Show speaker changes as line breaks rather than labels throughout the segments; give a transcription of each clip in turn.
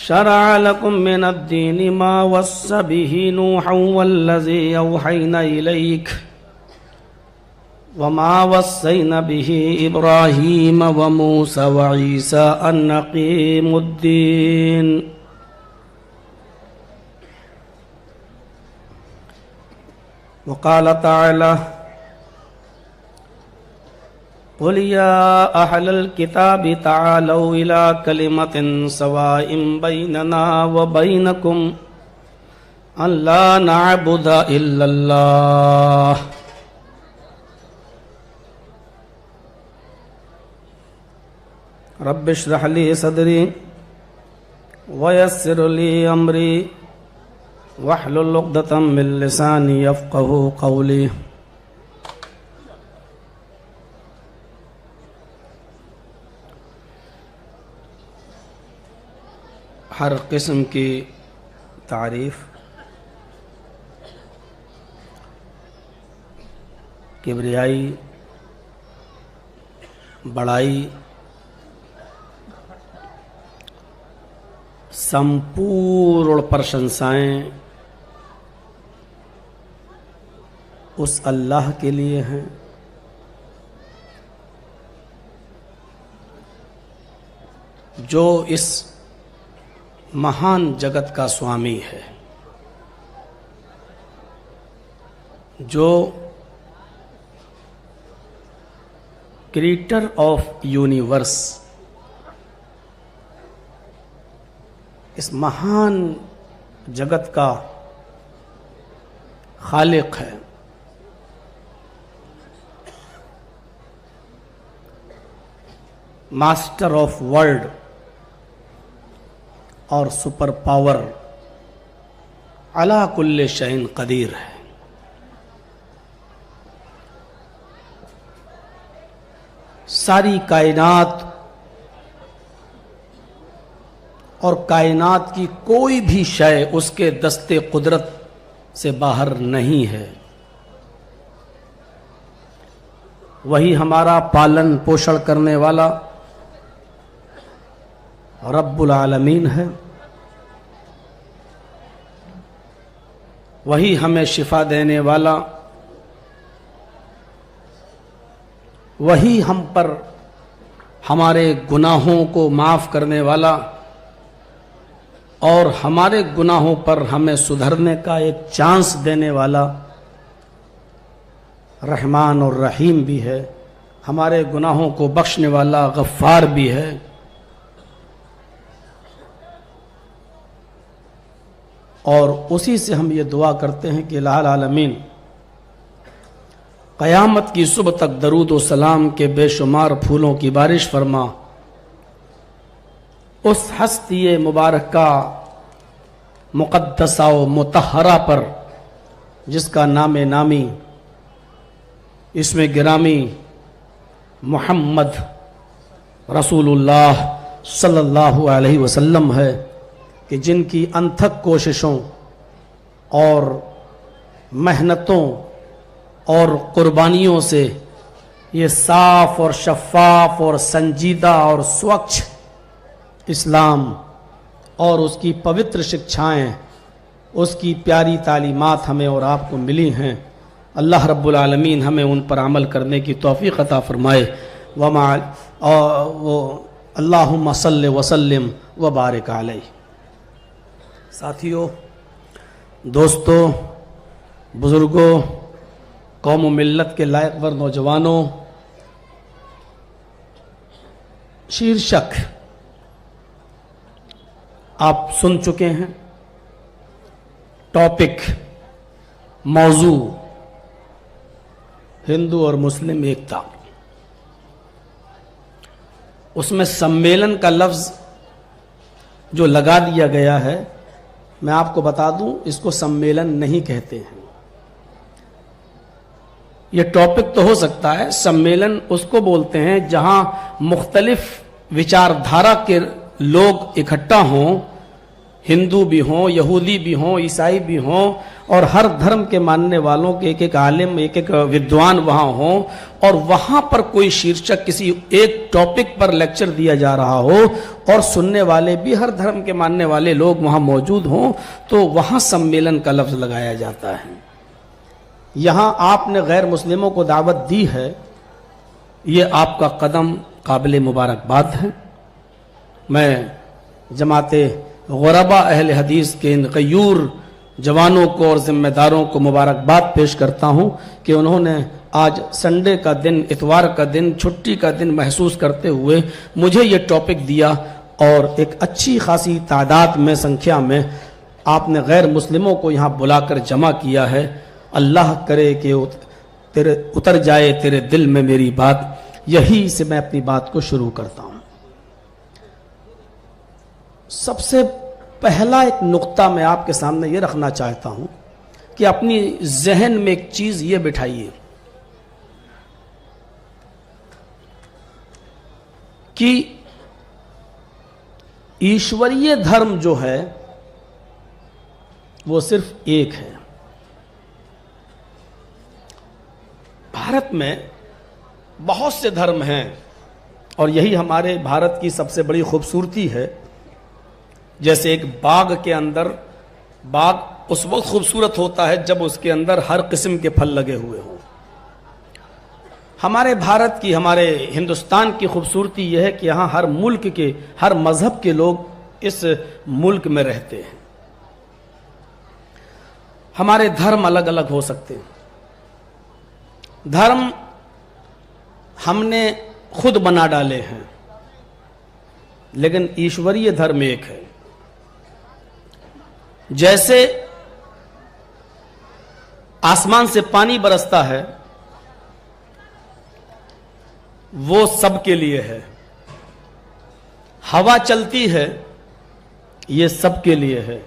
شرع لكم من الدين ما وصى به نوحا والذي أوحينا إليك وما وصينا به إبراهيم وموسى وعيسى أن أقيموا الدين وقال تعالى قل يا أهل الكتاب تعالوا إلى كلمة سواء بيننا وبينكم أن لا نعبد إلا الله رب اشرح لي صدري ويسر لي أمري واحلل عقدة من لساني يفقهوا قولي ہر قسم کی تعریف کبریائی بڑائی سمپورن پرشنسائیں اس اللہ کے لیے ہیں جو اس مہان جگت کا سوامی ہے، جو کریٹر آف یونیورس، اس مہان جگت کا خالق ہے۔ ماسٹر آف ورلڈ اور سپر پاور علی کل شیء قدیر ہے۔ ساری کائنات اور کائنات کی کوئی بھی شے اس کے دستے قدرت سے باہر نہیں ہے۔ وہی ہمارا پالن پوشن کرنے والا رب العالمین ہے، وہی ہمیں شفا دینے والا، وہی ہم پر ہمارے گناہوں کو معاف کرنے والا اور ہمارے گناہوں پر ہمیں سدھرنے کا ایک چانس دینے والا رحمان اور رحیم بھی ہے، ہمارے گناہوں کو بخشنے والا غفار بھی ہے۔ اور اسی سے ہم یہ دعا کرتے ہیں کہ الہ العالمین قیامت کی صبح تک درود و سلام کے بے شمار پھولوں کی بارش فرما، اس ہستی مبارکہ مقدسہ و مطہرہ پر جس کا نام نامی اسم گرامی محمد رسول اللہ صلی اللہ علیہ وسلم ہے، کہ جن کی انتھک کوششوں اور محنتوں اور قربانیوں سے یہ صاف اور شفاف اور سنجیدہ اور سوچھ اسلام اور اس کی پوتر شکچھائیں، اس کی پیاری تعلیمات ہمیں اور آپ کو ملی ہیں۔ اللہ رب العالمین ہمیں ان پر عمل کرنے کی توفیق عطا فرمائے۔ اللہم صلی وسلم وبارک علیہ۔ ساتھیوں، دوستوں، بزرگوں، قوم و ملت کے لائق ور نوجوانوں، شیرشک آپ سن چکے ہیں، ٹاپک، موضوع ہندو اور مسلم ایکتا۔ اس میں سمیلن کا لفظ جو لگا دیا گیا ہے، میں آپ کو بتا دوں اس کو سمیلن نہیں کہتے ہیں۔ یہ ٹاپک تو ہو سکتا ہے، سمیلن اس کو بولتے ہیں جہاں مختلف وچار دھارا کے لوگ اکٹھا ہوں हिंदू भी हों, यहूदी भी हों, ईसाई भी हों, और हर धर्म के मानने वालों के एक एक आलिम, एक एक विद्वान वहाँ हों, और वहाँ पर कोई शीर्षक किसी एक टॉपिक पर लेक्चर दिया जा रहा हो और सुनने वाले भी हर धर्म के मानने वाले लोग वहाँ मौजूद हों, तो वहाँ सम्मेलन का लफ्ज़ लगाया जाता है। यहाँ आपने गैर मुस्लिमों को दावत दी है, ये आपका कदम काबिल मुबारकबाद है। मैं जमाते गुरबा अहल हदीस के इन गयूर जवानों को और ज़िम्मेदारों को मुबारकबाद पेश करता हूँ कि उन्होंने आज संडे का दिन, इतवार का दिन, छुट्टी का दिन महसूस करते हुए मुझे ये टॉपिक दिया, और एक अच्छी खासी तादाद में, संख्या में आपने गैर मुस्लिमों को यहाँ बुलाकर जमा किया है। अल्लाह करे कि उतर जाए तेरे दिल में मेरी बात। यही से मैं अपनी बात को शुरू करता हूँ। सबसे पहला एक नुक्ता मैं आपके सामने ये रखना चाहता हूं कि अपनी जहन में एक चीज ये बिठाइए कि ईश्वरीय धर्म जो है वो सिर्फ एक है। भारत में बहुत से धर्म हैं, और यही हमारे भारत की सबसे बड़ी खूबसूरती है। जैसे एक बाग के अंदर, बाग उस वक्त खूबसूरत होता है जब उसके अंदर हर किस्म के फल लगे हुए हों। हमारे भारत की, हमारे हिंदुस्तान की खूबसूरती यह है कि यहाँ हर मुल्क के, हर मजहब के लोग इस मुल्क में रहते हैं। हमारे धर्म अलग अलग हो सकते हैं, धर्म हमने खुद बना डाले हैं, लेकिन ईश्वरीय धर्म एक है। जैसे आसमान से पानी बरसता है वो सबके लिए है, हवा चलती है ये सबके लिए है,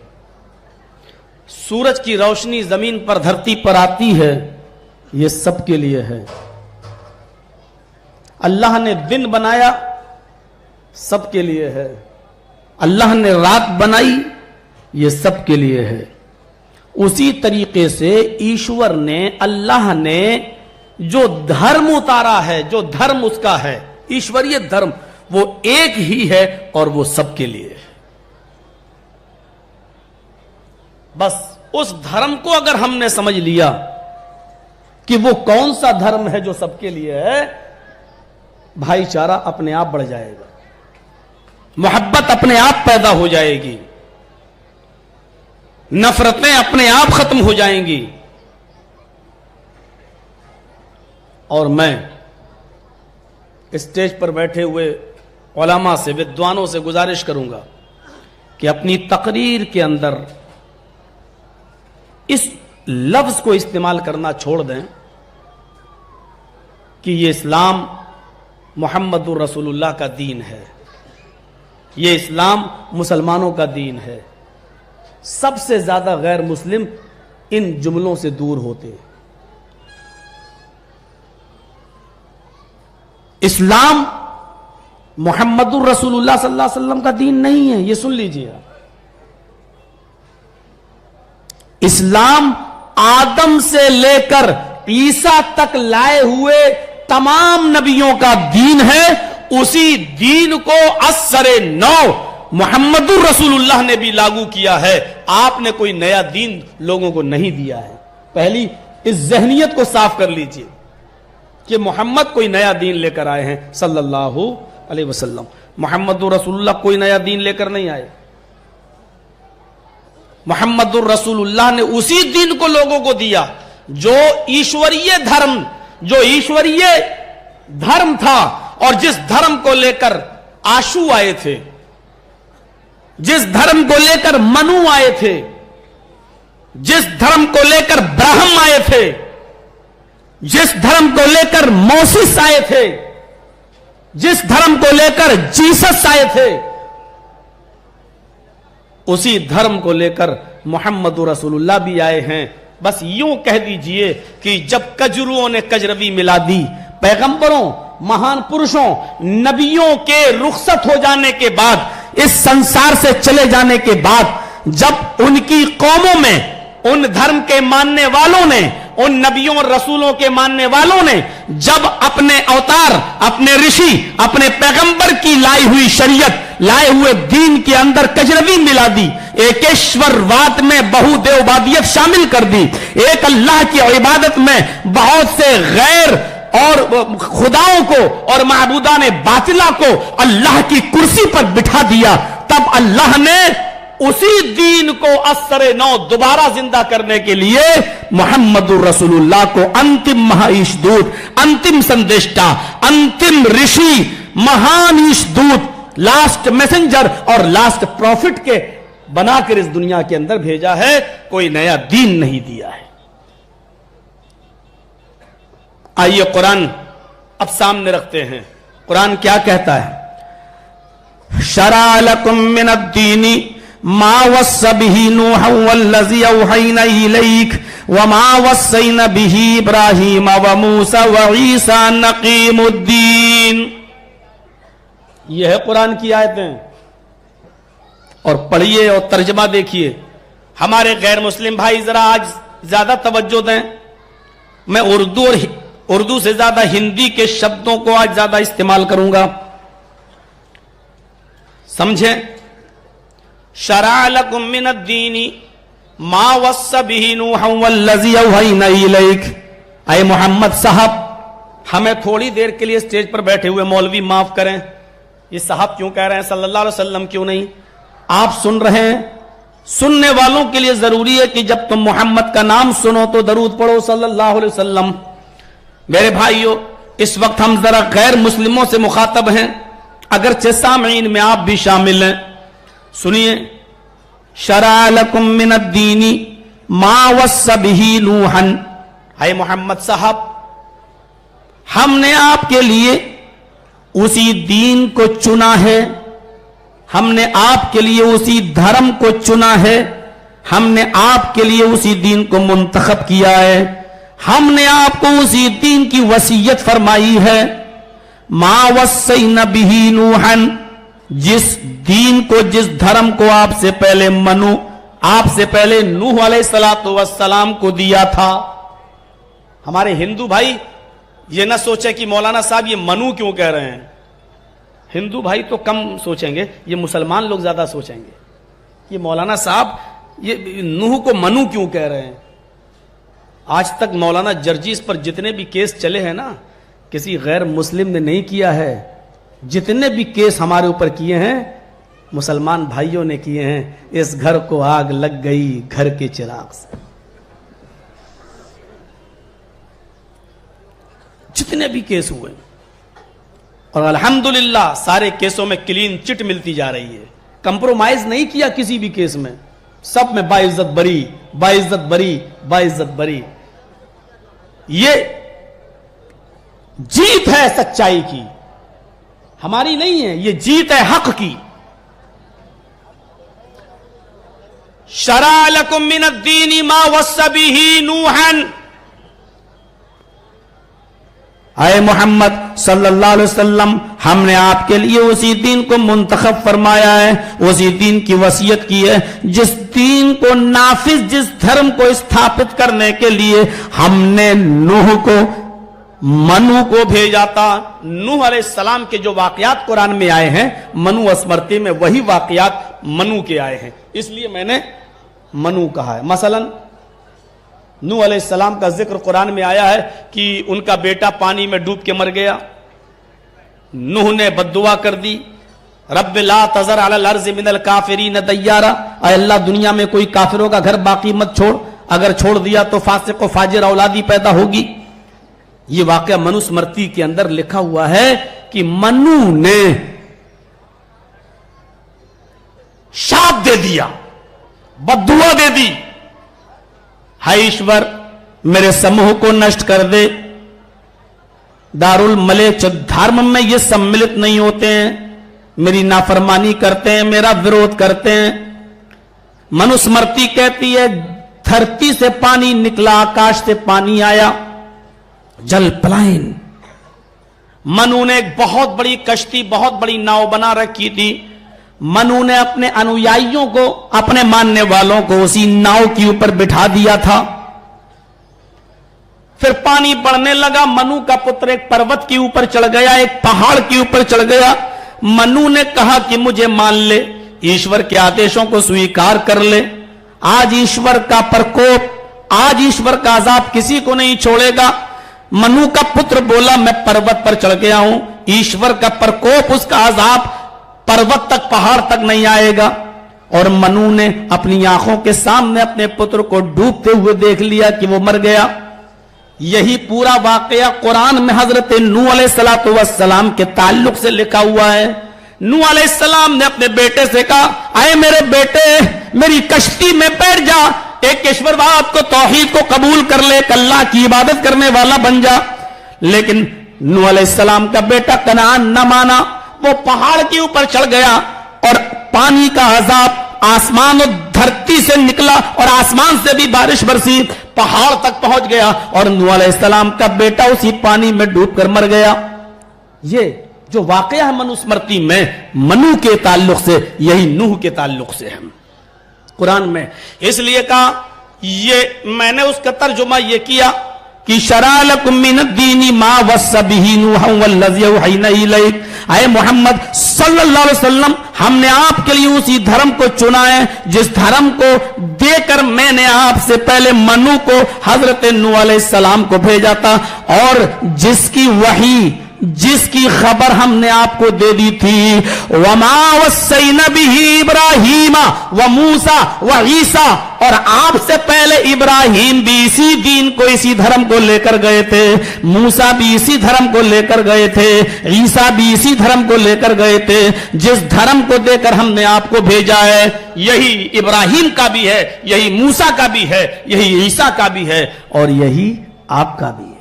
सूरज की रोशनी जमीन पर, धरती पर आती है ये सबके लिए है, अल्लाह ने दिन बनाया सबके लिए है, अल्लाह ने रात बनाई ये सबके लिए है। उसी तरीके से ईश्वर ने, अल्लाह ने जो धर्म उतारा है, जो धर्म उसका है, ईश्वरीय धर्म, वो एक ही है और वो सबके लिए है। बस उस धर्म को अगर हमने समझ लिया कि वो कौन सा धर्म है जो सबके लिए है, भाईचारा अपने आप बढ़ जाएगा, मोहब्बत अपने आप पैदा हो जाएगी, नफरतें अपने आप खत्म हो जाएंगी। और मैं स्टेज पर बैठे हुए उलमा से, विद्वानों से गुजारिश करूंगा कि अपनी तकरीर के अंदर इस लफ्ज को इस्तेमाल करना छोड़ दें कि ये इस्लाम मुहम्मदुर रसूलुल्लाह का दीन है, ये इस्लाम मुसलमानों का दीन है। सबसे ज्यादा गैर मुस्लिम इन जुमलों से दूर होते हैं। इस्लाम मुहम्मदुर रसूलुल्लाह सल्लल्लाहु अलैहि वसल्लम का दीन नहीं है, ये सुन लीजिए आप। इस्लाम आदम से लेकर ईसा तक लाए हुए तमाम नबियों का दीन है। उसी दीन को असरे नौ मुहम्मदुर रसूलुल्लाह ने भी लागू किया है। आपने कोई नया दीन लोगों को नहीं दिया है। पहली इस जहनियत को साफ कर लीजिए कि मोहम्मद कोई नया दीन लेकर आए हैं सल्लल्लाहु अलैहि वसल्लम। मुहम्मदुर रसूलुल्लाह कोई नया दीन लेकर नहीं आए। मुहम्मदुर रसूलुल्लाह ने उसी दीन को लोगों को दिया जो ईश्वरीय धर्म था, और जिस धर्म को लेकर आशू आए थे, जिस धर्म को लेकर मनु आए थे, जिस धर्म को लेकर ब्राह्म आए थे, जिस धर्म को लेकर मोसिस आए थे, जिस धर्म को लेकर जीसस आए थे, उसी धर्म को लेकर मुहम्मदुर रसूलुल्लाह भी आए हैं। बस यूं कह दीजिए कि जब कजरुओं ने कजरवी मिला दी, पैगंबरों, महान पुरुषों, नबियों के रुखसत हो जाने के बाद, इस संसार से चले जाने के बाद, जब उनकी कौमों में उन धर्म के मानने वालों ने, उन नबियों और रसूलों के मानने वालों ने जब अपने अवतार, अपने ऋषि, अपने पैगंबर की लाई हुई शरीयत, लाए हुए दीन के अंदर कजरवी मिला दी, एकेश्वरवाद में बहुदेववादियत शामिल कर दी, एक अल्लाह की इबादत में बहुत से गैर और खुदाओं को और महबूदा ने बातिला को अल्लाह की कुर्सी पर बिठा दिया, तब अल्लाह ने उसी दीन को असरे नौ दोबारा जिंदा करने के लिए मोहम्मदुर रसूलुल्लाह को अंतिम महाईशदूत, अंतिम संदेष्टा, अंतिम ऋषि, महान ईशदूत, लास्ट मैसेंजर और लास्ट प्रॉफिट के बनाकर इस दुनिया के अंदर भेजा है। कोई नया दीन नहीं दिया है। आइए कुरान अब सामने रखते हैं। कुरान क्या कहता है? शरा लकुम मिनद्दीनी मा वस्सा बिही नूहा वल्लज़ी औहैना इलैक व मा वस्सैना बिही इब्राहीम व मूसा व ईसा अन अक़ीमुद्दीन। यह है कुरान की आयतें। और पढ़िए और तर्जमा देखिए। हमारे गैर मुस्लिम भाई जरा आज ज्यादा तवज्जो दें। मैं उर्दू से ज्यादा हिंदी के शब्दों को आज ज्यादा इस्तेमाल करूंगा, समझें। शरा लकुम मिनद्दीनी मा वस्सा बिही नूहा वल्लज़ी औहैना इलैक। ऐ मोहम्मद साहब, हमें थोड़ी देर के लिए स्टेज पर बैठे हुए मौलवी माफ करें, ये साहब क्यों कह रहे हैं, सल्लल्लाहु अलैहि वसल्लम क्यों नहीं? आप सुन रहे हैं, सुनने वालों के लिए जरूरी है कि जब तुम मोहम्मद का नाम सुनो तो दरूद पढ़ो सल्लल्लाहु अलैहि वसल्लम। मेरे भाइयों, इस वक्त हम जरा गैर मुस्लिमों से मुखातब हैं, अगरचे सामीन में आप भी शामिल हैं। सुनिए। शरा लकुम मिनद्दीनी मा वस्सा बिही नूहन। है मोहम्मद साहब, हमने आपके लिए उसी दीन को चुना है, हमने आपके लिए उसी धर्म को चुना है, हमने आपके लिए उसी दीन को मुंतखब किया है, हमने आपको उसी दीन की वसीयत फरमाई है। मा वस्सैना बिही नूहन, जिस दीन को, जिस धर्म को आपसे पहले आपसे पहले नूह अलैहिस्सलातु वस्सलाम को दिया था। हमारे हिंदू भाई ये ना सोचे कि मौलाना साहब ये मनु क्यों कह रहे हैं। हिंदू भाई तो कम सोचेंगे, ये मुसलमान लोग ज्यादा सोचेंगे कि मौलाना साहब ये नूह को मनु क्यों कह रहे हैं। आज तक मौलाना जर्जीस पर जितने भी केस चले हैं ना, किसी गैर मुस्लिम ने नहीं किया है। जितने भी केस हमारे ऊपर किए हैं मुसलमान भाइयों ने किए हैं। इस घर को आग लग गई घर के चिराग से। जितने भी केस हुए, और अल्हम्दुलिल्लाह सारे केसों में क्लीन चिट मिलती जा रही है। कंप्रोमाइज नहीं किया किसी भी केस में, सब में बाइज्जत बरी, बाइज्जत बरी, बाइज्जत बरी। ये जीत है सच्चाई की, हमारी नहीं है, ये जीत है हक की। शरा लकुम मिनद्दीनी मा वस्सा बिही नूहन। आए मोहम्मद सल्लल्लाहु अलैहि वसल्लम, हमने आपके लिए उसी दीन को मुंतखब फरमाया है, उसी दीन की वसीयत की है, जिस दीन को नाफिज, जिस धर्म को स्थापित करने के लिए हमने नूह को, मनु को भेजा था। नूह अलैहिस्सलाम के जो वाकयात कुरान में आए हैं, मनु स्मृति में वही वाकयात मनु के आए हैं, इसलिए मैंने मनु कहा है। मसलन नूह अलैहिस्सलाम का जिक्र कुरान में आया है कि उनका बेटा पानी में डूब के मर गया। नूह ने बद्दुआ कर दी, रब्ब ला तज़र अलल अर्ज़ि मिनल काफिरीन दय्यारा, ऐ अल्लाह दुनिया में कोई काफिरों का घर बाकी मत छोड़, अगर छोड़ दिया तो फासिक व फाजिर औलादी पैदा होगी। ये वाकया मनुस्मृति के अंदर लिखा हुआ है कि मनु ने शाप दे दिया, बद्दुआ दे दी, हाय ईश्वर मेरे समूह को नष्ट कर दे। दारुल मलेक धर्म में ये सम्मिलित नहीं होते हैं, मेरी नाफरमानी करते हैं, मेरा विरोध करते हैं। मनुस्मृति कहती है धरती से पानी निकला, आकाश से पानी आया, जल पलायन। मनु ने एक बहुत बड़ी कश्ती, बहुत बड़ी नाव बना रखी थी, मनु ने अपने अनुयायियों को, अपने मानने वालों को उसी नाव के ऊपर बिठा दिया था। फिर पानी बढ़ने लगा, मनु का पुत्र एक पर्वत के ऊपर चढ़ गया, एक पहाड़ के ऊपर चढ़ गया। मनु ने कहा कि मुझे मान ले, ईश्वर के आदेशों को स्वीकार कर ले। आज ईश्वर का प्रकोप, आज ईश्वर का अजाब किसी को नहीं छोड़ेगा। मनु का पुत्र बोला, मैं पर्वत पर चढ़ गया हूं, ईश्वर का प्रकोप, उसका अजाब पर्वत तक, पहाड़ तक नहीं आएगा। और मनु ने अपनी आंखों के सामने अपने पुत्र को डूबते हुए देख लिया कि वो मर गया। यही पूरा वाकया कुरान में हजरत नूह अलैहिस्सलातु वस्सलाम के ताल्लुक से लिखा हुआ है। नूह अलैहिस्सलाम ने अपने बेटे से कहा, आए मेरे बेटे, मेरी कश्ती में बैठ जा, एक ईश्वरवाद को, तौहीद को कबूल कर ले, अल्लाह की इबादत करने वाला बन जा। लेकिन नूह अलैहिस्सलाम का बेटा कनान न माना, वो पहाड़ के ऊपर चढ़ गया और पानी का अजाब आसमान और धरती से निकला और आसमान से भी बारिश बरसी, पहाड़ तक पहुंच गया और नूह अलैहिस्सलाम का बेटा उसी पानी में डूबकर मर गया। ये जो वाकया है मनुस्मृति में, मनु के ताल्लुक से, यही नूह के ताल्लुक से है कुरान में। इसलिए कहा, ये मैंने उसका तर्जुमा ये किया कि शरअ लकुम मिनद्दीनि मा वस्सा बिही नूह वल्लज़ी औहयना इलैक। आए मोहम्मद सल्लल्लाहु अलैहि वसल्लम, हमने आपके लिए उसी धर्म को चुना है जिस धर्म को देकर मैंने आपसे पहले मनु को, हजरत नूह अलैहिस्सलाम को भेजा था, और जिसकी वही, जिसकी खबर हमने आपको दे दी थी। वमा वस्सैना बिही इब्राहीमा व मूसा व ईसा, और आपसे पहले इब्राहीम भी इसी दीन को, इसी धर्म को लेकर गए थे, मूसा भी इसी धर्म को लेकर गए थे, ईसा भी इसी धर्म को लेकर गए थे। जिस धर्म को देकर हमने आपको भेजा है, यही इब्राहीम का भी है, यही मूसा का भी है, यही ईसा का भी है, और यही आपका भी है।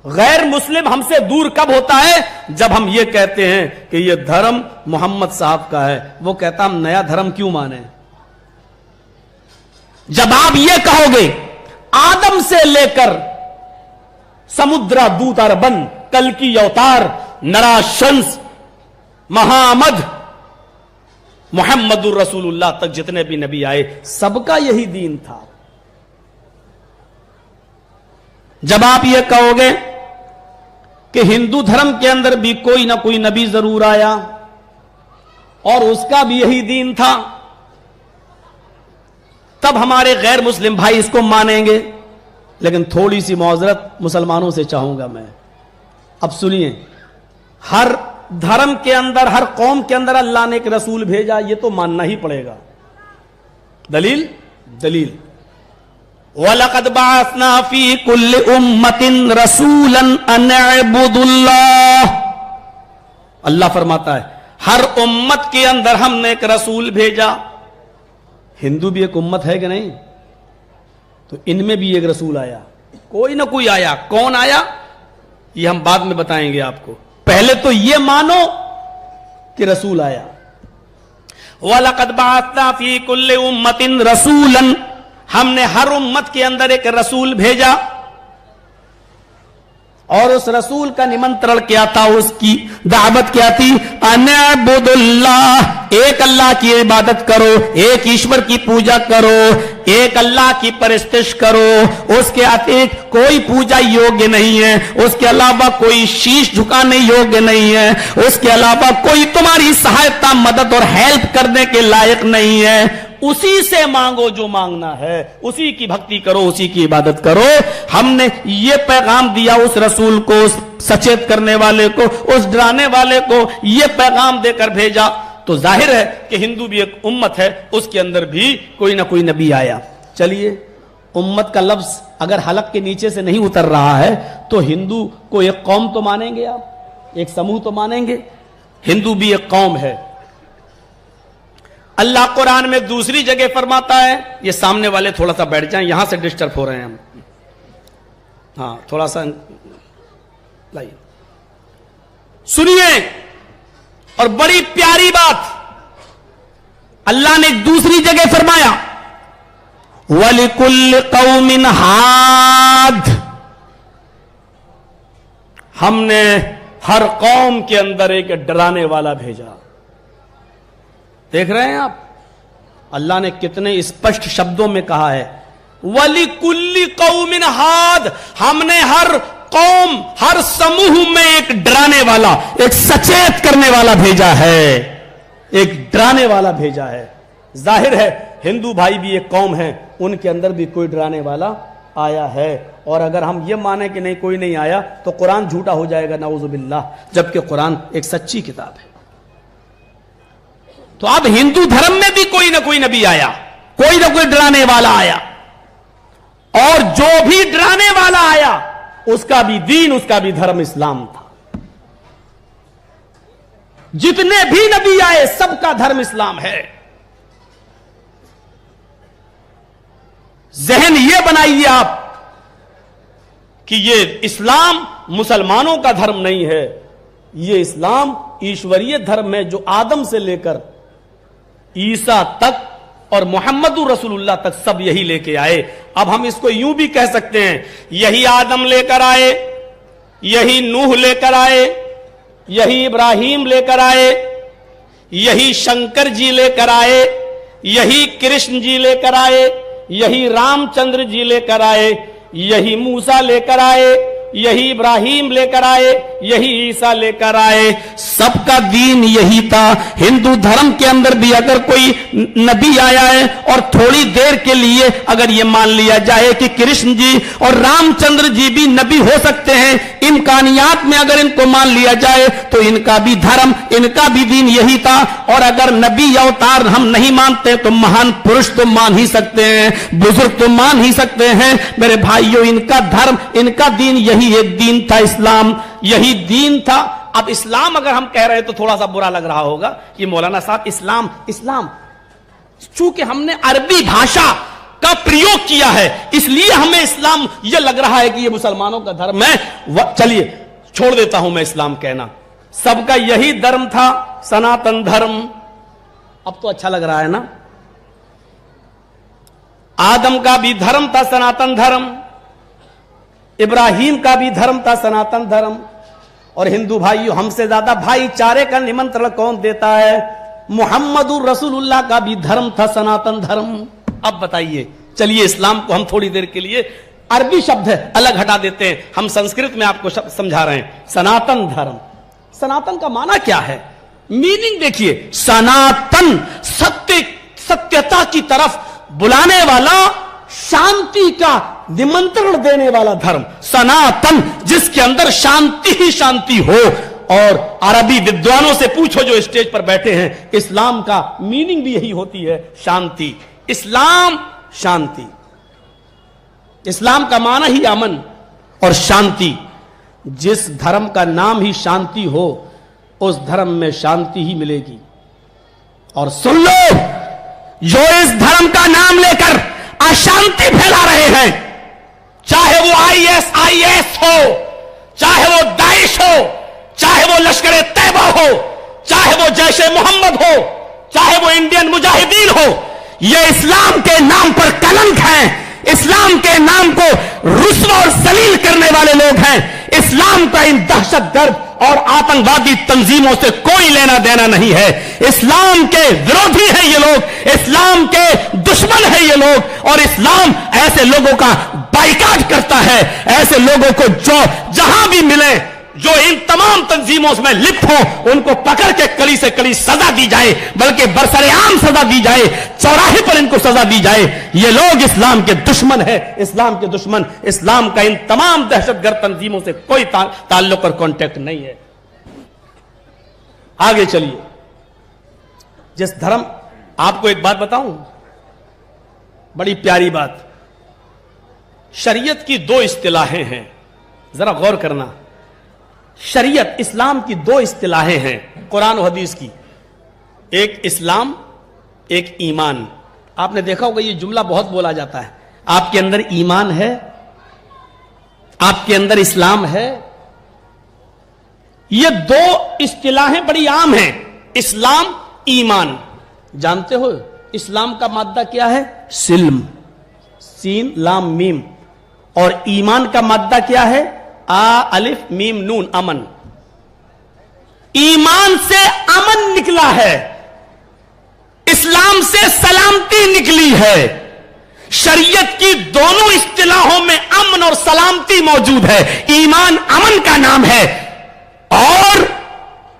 गैर मुस्लिम हमसे दूर कब होता है? जब हम ये कहते हैं कि ये धर्म मोहम्मद साहब का है। वो कहता, हम नया धर्म क्यों माने? जब आप ये कहोगे, आदम से लेकर समुद्रा दूत अरबन, कल की अवतार, नराशंस, महामद, मोहम्मदुर रसूलुल्लाह तक जितने भी नबी आए, सबका यही दीन था। जब आप ये कहोगे कि हिंदू धर्म के अंदर भी कोई ना कोई नबी जरूर आया और उसका भी यही दीन था, तब हमारे गैर मुस्लिम भाई इसको मानेंगे। लेकिन थोड़ी सी मौजरत मुसलमानों से चाहूंगा मैं। अब सुनिए, हर धर्म के अंदर, हर कौम के अंदर अल्लाह ने एक रसूल भेजा, ये तो मानना ही पड़ेगा। दलील दलील, वलक़द बअसना फी कुल्लि उम्मतिन रसूलन अन अअबुदुल्लाह। अल्लाह फरमाता है, हर उम्मत के अंदर हमने एक रसूल भेजा। हिंदू भी एक उम्मत है कि नहीं? तो इनमें भी एक रसूल आया, कोई ना कोई आया। कौन आया ये हम बाद में बताएंगे आपको। पहले तो ये मानो कि रसूल आया। वलक़द बअसना फी कुल्लि उम्मतिन रसूलन, हमने हर उम्मत के अंदर एक रसूल भेजा। और उस रसूल का निमंत्रण क्या था, उसकी दावत क्या थी? अनअबुदुल्लाह, एक अल्लाह की इबादत करो, एक ईश्वर की पूजा करो, एक अल्लाह की परस्तिश करो, उसके अतिरिक्त कोई पूजा योग्य नहीं है, उसके अलावा कोई शीश झुकाने योग्य नहीं है, उसके अलावा कोई तुम्हारी सहायता, मदद और हेल्प करने के लायक नहीं है। उसी से मांगो जो मांगना है, उसी की भक्ति करो, उसी की इबादत करो। हमने ये पैगाम दिया उस रसूल को, उस सचेत करने वाले को, उस डराने वाले को ये पैगाम देकर भेजा। तो जाहिर है कि हिंदू भी एक उम्मत है, उसके अंदर भी कोई ना कोई नबी आया। चलिए, उम्मत का लफ्ज अगर हलक के नीचे से नहीं उतर रहा है तो हिंदू को एक कौम तो मानेंगे आप, एक समूह तो मानेंगे। हिंदू भी एक कौम है। अल्लाह कुरान में दूसरी जगह फरमाता है, ये सामने वाले थोड़ा सा बैठ जाएं, यहां से डिस्टर्ब हो रहे हैं हम। हाँ, थोड़ा सा लाइए, सुनिए। और बड़ी प्यारी बात अल्लाह ने दूसरी जगह फरमाया, वलिकुल्लि कौमिन हाद, हमने हर कौम के अंदर एक डराने वाला भेजा। دیکھ رہے ہیں آپ اللہ نے کتنے اسپشٹ شبدوں میں کہا ہے وَلِكُلِّ قَوْمٍ ہاد, ہم نے ہر قوم ہر سموہ میں ایک ڈرانے والا ایک سچیت کرنے والا بھیجا ہے, ایک ڈرانے والا بھیجا ہے. ظاہر ہے ہندو بھائی بھی ایک قوم ہے, ان کے اندر بھی کوئی ڈرانے والا آیا ہے. اور اگر ہم یہ مانیں کہ نہیں کوئی نہیں آیا تو قرآن جھوٹا ہو جائے گا نعوذ باللہ, جبکہ قرآن ایک سچی کتاب ہے. تو اب ہندو دھرم میں بھی کوئی نہ کوئی نبی آیا, کوئی نہ کوئی ڈرانے والا آیا, اور جو بھی ڈرانے والا آیا اس کا بھی دین اس کا بھی دھرم اسلام تھا. جتنے بھی نبی آئے سب کا دھرم اسلام ہے. ذہن یہ بنائیے آپ کہ یہ اسلام مسلمانوں کا دھرم نہیں ہے, یہ اسلام ایشوریت دھرم ہے جو آدم سے لے کر عیسیٰ تک اور محمد رسول اللہ تک سب یہی لے کے آئے. اب ہم اس کو یوں بھی کہہ سکتے ہیں یہی آدم لے کر آئے, یہی نوح لے کر آئے, یہی ابراہیم لے کر آئے, یہی شنکر جی لے کر آئے, یہی کرشن جی لے کر آئے, یہی رام چندر جی لے کر آئے, یہی موسیٰ لے کر آئے, یہی ابراہیم لے کر آئے, یہی عیسیٰ لے کر آئے. سب کا دین یہی تھا. ہندو دھرم کے اندر بھی اگر کوئی نبی آیا ہے اور تھوڑی دیر کے لیے اگر یہ مان لیا جائے کہ کرشن جی اور رام چندر جی بھی نبی ہو سکتے ہیں, امکانیات میں اگر ان کو مان لیا جائے تو ان کا بھی دھرم ان کا بھی دین یہی تھا. اور اگر نبی یا اوتار ہم نہیں مانتے تو مہان پروش تو مان ہی سکتے ہیں, بزرگ تو مان ہی سکتے ہیں. میرے بھائیوں ان کا دھرم ان کا دین یہی ایک دین تھا, اسلام یہی دین تھا. اب اسلام اگر ہم کہہ رہے تو تھوڑا سا برا لگ رہا ہوگا کہ مولانا صاحب اسلام چونکہ ہم نے عربی بھاشا کا پریوگ کیا ہے اس لیے ہمیں اسلام یہ لگ رہا ہے کہ یہ مسلمانوں کا دھرم ہے. چلیے چھوڑ دیتا ہوں میں اسلام کہنا, سب کا یہی دھرم تھا سناتن دھرم. اب تو اچھا لگ رہا ہے نا. آدم کا بھی دھرم تھا سناتن دھرم, ابراہیم کا بھی دھرم تھا سناتن دھرم. اور ہندو بھائیوں ہم سے زیادہ بھائی چارے کا نمنترن کون دیتا ہے؟ محمد رسول اللہ کا بھی دھرم تھا سناتن دھرم. اب بتائیے, چلیے اسلام کو ہم تھوڑی دیر کے لیے عربی شبد ہے الگ ہٹا دیتے ہیں, ہم سنسکرت میں آپ کو سمجھا رہے ہیں. سناتن دھرم, سناتن کا معنی کیا ہے؟ میننگ دیکھیے, سناتن ستیہتا کی طرف بلانے والا, شانتی کا نمنترن دینے والا دھرم. سناتن جس کے اندر شانتی ہی شانتی ہو. اور عربی ودوانوں سے پوچھو جو اسٹیج پر بیٹھے ہیں, اسلام کا میننگ بھی یہی ہوتی ہے, شانتی. اسلام شانتی, اسلام کا معنی ہی امن اور شانتی. جس دھرم کا نام ہی شانتی ہو اس دھرم میں شانتی ہی ملے گی. اور سن لو, جو اس دھرم کا نام لے کر اشانتی پھیلا رہے ہیں, چاہے وہ IS ہو, چاہے وہ داعش ہو, چاہے وہ لشکر طیبہ ہو, چاہے وہ جیش محمد ہو, چاہے وہ انڈین مجاہدین ہو, یہ اسلام کے نام پر کلنک ہیں, اسلام کے نام کو رسوا اور ذلیل کرنے والے لوگ ہیں. اسلام کا ان دہشت گرد اور آتنکوادی تنظیموں سے کوئی لینا دینا نہیں ہے. اسلام کے ورودھی ہیں یہ لوگ, اسلام کے دشمن ہیں یہ لوگ, اور اسلام ایسے لوگوں کا بائیکاٹ کرتا ہے. ایسے لوگوں کو جو جہاں بھی ملے, جو ان تمام تنظیموں میں لپت ہوں, ان کو پکڑ کے کڑی سے کڑی سزا دی جائے, بلکہ برسر عام سزا دی جائے, چوراہے پر ان کو سزا دی جائے. یہ لوگ اسلام کے دشمن ہیں, اسلام کے دشمن. اسلام کا ان تمام دہشت گرد تنظیموں سے کوئی تعلق اور کانٹیکٹ نہیں ہے. آگے چلیے. جس دھرم, آپ کو ایک بات بتاؤں, بڑی پیاری بات. شریعت کی دو اصطلاحیں ہیں, ذرا غور کرنا. شریعت اسلام کی دو اصطلاحیں ہیں قرآن و حدیث کی, ایک اسلام ایک ایمان. آپ نے دیکھا ہوگا یہ جملہ بہت بولا جاتا ہے, آپ کے اندر ایمان ہے, آپ کے اندر اسلام ہے. یہ دو اصطلاحیں بڑی عام ہیں, اسلام ایمان. جانتے ہو اسلام کا مادہ کیا ہے؟ سلم, سین لام میم. اور ایمان کا مادہ کیا ہے؟ الف میم نون, امن. ایمان سے امن نکلا ہے, اسلام سے سلامتی نکلی ہے. شریعت کی دونوں اصطلاحوں میں امن اور سلامتی موجود ہے. ایمان امن کا نام ہے اور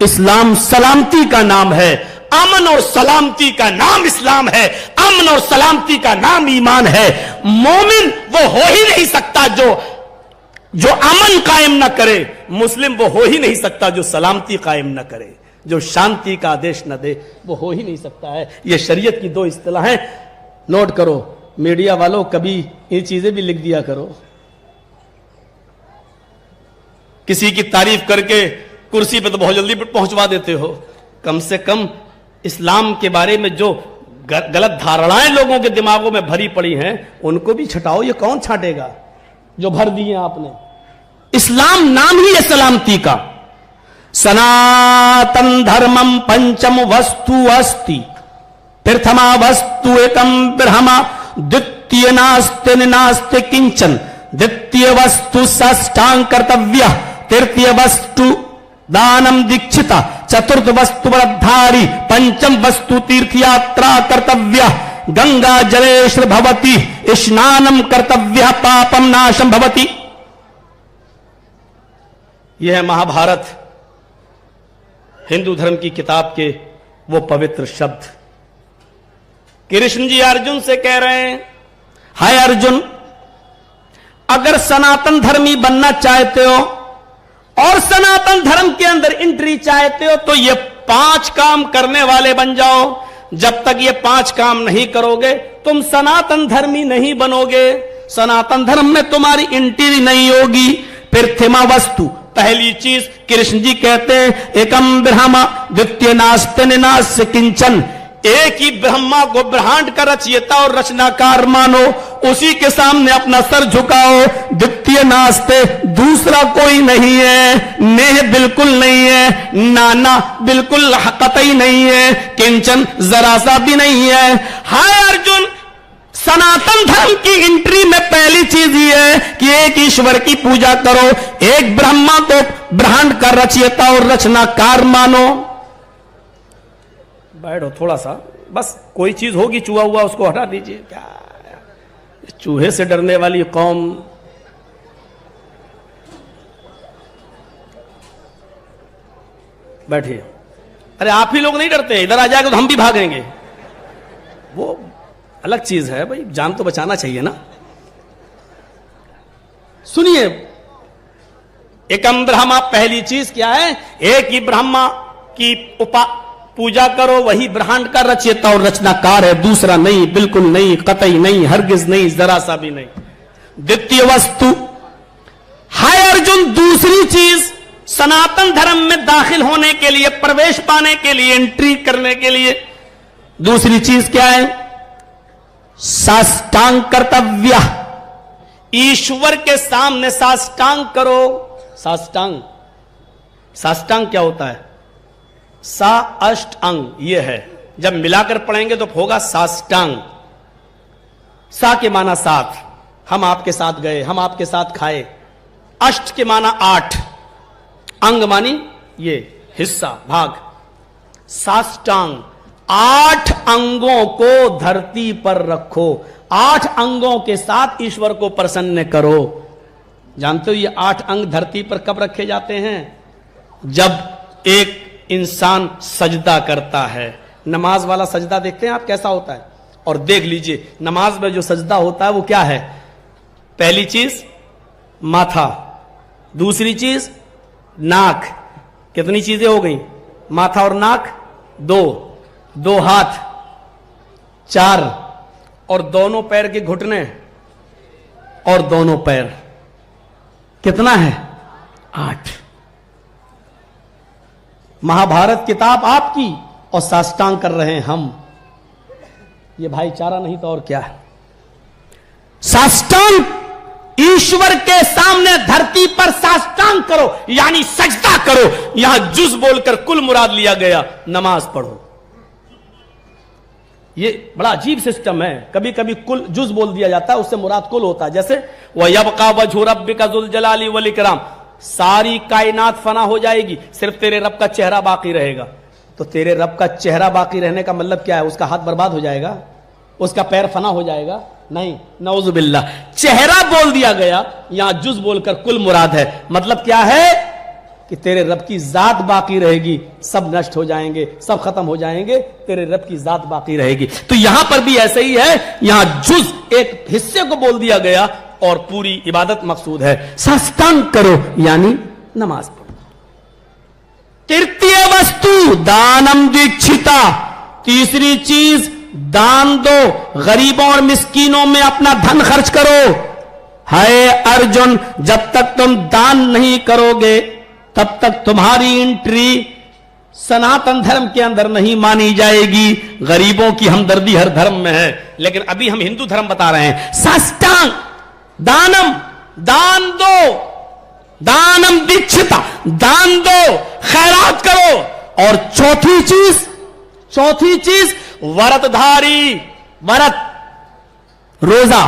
اسلام سلامتی کا نام ہے. امن اور سلامتی کا نام اسلام ہے, امن اور سلامتی کا نام ایمان ہے. مومن وہ ہو ہی نہیں سکتا جو امن قائم نہ کرے. مسلم وہ ہو ہی نہیں سکتا جو سلامتی قائم نہ کرے, جو شانتی کا آدیش نہ دے, وہ ہو ہی نہیں سکتا ہے. یہ شریعت کی دو اصطلاحیں نوٹ کرو. میڈیا والوں کبھی یہ چیزیں بھی لکھ دیا کرو. کسی کی تعریف کر کے کرسی پہ تو بہت جلدی پہنچوا دیتے ہو. کم سے کم اسلام کے بارے میں جو غلط دھارنائیں لوگوں کے دماغوں میں بھری پڑی ہیں ان کو بھی چھٹاؤ. یہ کون چھانٹے گا جو بھر دیے آپ نے؟ اسلام نام ہی ہے سلامتی کا. سناتن دھرمم پنچم وستو استی پرتھما وستو ایکم برہما द्वितीय नास्ति नास्ति किंचन द्वितीय वस्तु साष्टांग कर्तव्य तृतीय वस्तु दानम दीक्षिता चतुर्थ वस्तु व्रतधारी पंचम वस्तु तीर्थ यात्रा कर्तव्य गंगा जलेश्वर भवति स्नानम कर्तव्य पापम नाशम भवति. यह है महाभारत, हिंदू धर्म की किताब के वो पवित्र शब्द. कृष्ण जी अर्जुन से कह रहे हैं, हाय अर्जुन, अगर सनातन धर्मी बनना चाहते हो और सनातन धर्म के अंदर एंट्री चाहते हो तो ये 5 काम करने वाले बन जाओ. जब तक ये 5 काम नहीं करोगे तुम सनातन धर्मी नहीं बनोगे, सनातन धर्म में तुम्हारी एंट्री नहीं होगी. प्रथमा वस्तु, पहली चीज कृष्ण जी कहते हैं, एकम ब्रह्मा द्वितीय नास्ति नास्ति किंचन. एक ही ब्रह्मा को ब्रह्मांड का रचयिता और रचनाकार मानो, उसी के सामने अपना सर झुकाओ. द्वितीय नास्ते, दूसरा कोई नहीं है. नेह बिल्कुल नहीं है, नाना बिल्कुल कतई नहीं है, किंचन जरा सा भी नहीं है. हाय अर्जुन, सनातन धर्म की एंट्री में पहली चीज ये है कि एक ईश्वर की पूजा करो, एक ब्रह्मा को ब्रह्मांड का रचयिता और रचनाकार मानो. बैठो थोड़ा सा, बस कोई चीज होगी चूहा हुआ उसको हटा दीजिए. क्या चूहे से डरने वाली कौम. बैठिए. अरे आप ही लोग नहीं डरते, इधर आ जाएगा तो हम भी भागेंगे. वो अलग चीज है भाई, जान तो बचाना चाहिए ना. सुनिए, एकम ब्रह्मा, पहली चीज क्या है? एक ही ब्रह्मा की पूजा करो, वही ब्रह्मांड का रचयिता और रचनाकार है, दूसरा नहीं, बिल्कुल नहीं, कतई नहीं, हरगिज नहीं, जरा सा भी नहीं. द्वितीय वस्तु, हाय अर्जुन, दूसरी चीज सनातन धर्म में दाखिल होने के लिए, प्रवेश पाने के लिए, एंट्री करने के लिए दूसरी चीज क्या है? साष्टांग कर्तव्य. ईश्वर के सामने साष्टांग करो. साष्टांग, साष्टांग क्या होता है? सा अष्ट अंग, ये है. जब मिलाकर पढ़ेंगे तो होगा साष्टांग. सा के माना 7, हम आपके साथ गए, हम आपके साथ खाए. अष्ट के माना 8, अंग मानी ये हिस्सा, भाग. साष्टांग, 8 अंगों को धरती पर रखो, 8 अंगों के साथ ईश्वर को प्रसन्न करो. जानते हो ये 8 अंग धरती पर कब रखे जाते हैं? जब एक इंसान सजदा करता है. नमाज वाला सजदा देखते हैं आप कैसा होता है? और देख लीजिए नमाज में जो सजदा होता है वो क्या है? पहली चीज माथा, दूसरी चीज नाक. कितनी चीजें हो गई? माथा और नाक 2 हाथ 4, और दोनों पैर के घुटने और दोनों पैर. कितना है? 8. महाभारत किताब आपकी और साष्टांग कर रहे हैं हम. ये भाईचारा नहीं तो और क्या है? साष्टांग, ईश्वर के सामने धरती पर साष्टांग करो, यानी सजदा करो. यहां जुज बोलकर कुल मुराद लिया गया, नमाज पढ़ो. ये बड़ा अजीब सिस्टम है. कभी कभी कुल जुज बोल दिया जाता है, उससे मुराद कुल होता है. जैसे वह यबका वजहु रब्बिका जुल जलाली वल इकराम, सारी कायनात फना हो जाएगी, सिर्फ तेरे रब का चेहरा बाकी रहेगा. تو تیرے رب کا چہرہ باقی رہنے کا مطلب کیا ہے؟ اس کا ہاتھ برباد ہو جائے گا، اس کا پیر فنا ہو جائے گا؟ نہیں، نعوذ باللہ۔ چہرہ بول دیا گیا، یہاں جز بول کر کل مراد ہے۔ مطلب کیا ہے کہ تیرے رب کی ذات باقی رہے گی، سب نشٹ ہو جائیں گے، سب ختم ہو جائیں گے، تیرے رب کی ذات باقی رہے گی۔ تو یہاں پر بھی ایسے ہی ہے، یہاں جز ایک حصے کو بول دیا گیا اور پوری عبادت مقصود ہے۔ ساستانگ کرو یعنی نماز پڑھو۔ ترتیہ وستو دانم دیکشتا، تیسری چیز دان دو، غریبوں اور مسکینوں میں اپنا دھن خرچ کرو۔ ہے ارجن، جب تک تم دان نہیں کرو گے تب تک تمہاری انٹری سناتن دھرم کے اندر نہیں مانی جائے گی۔ غریبوں کی ہمدردی ہر دھرم میں ہے، لیکن ابھی ہم ہندو دھرم بتا رہے ہیں۔ ساشٹانگ دانم، دان دو، دانم دیکشتا، دان دو، خیرات کرو۔ اور چوتھی چیز ورت دھاری، ورت روزہ،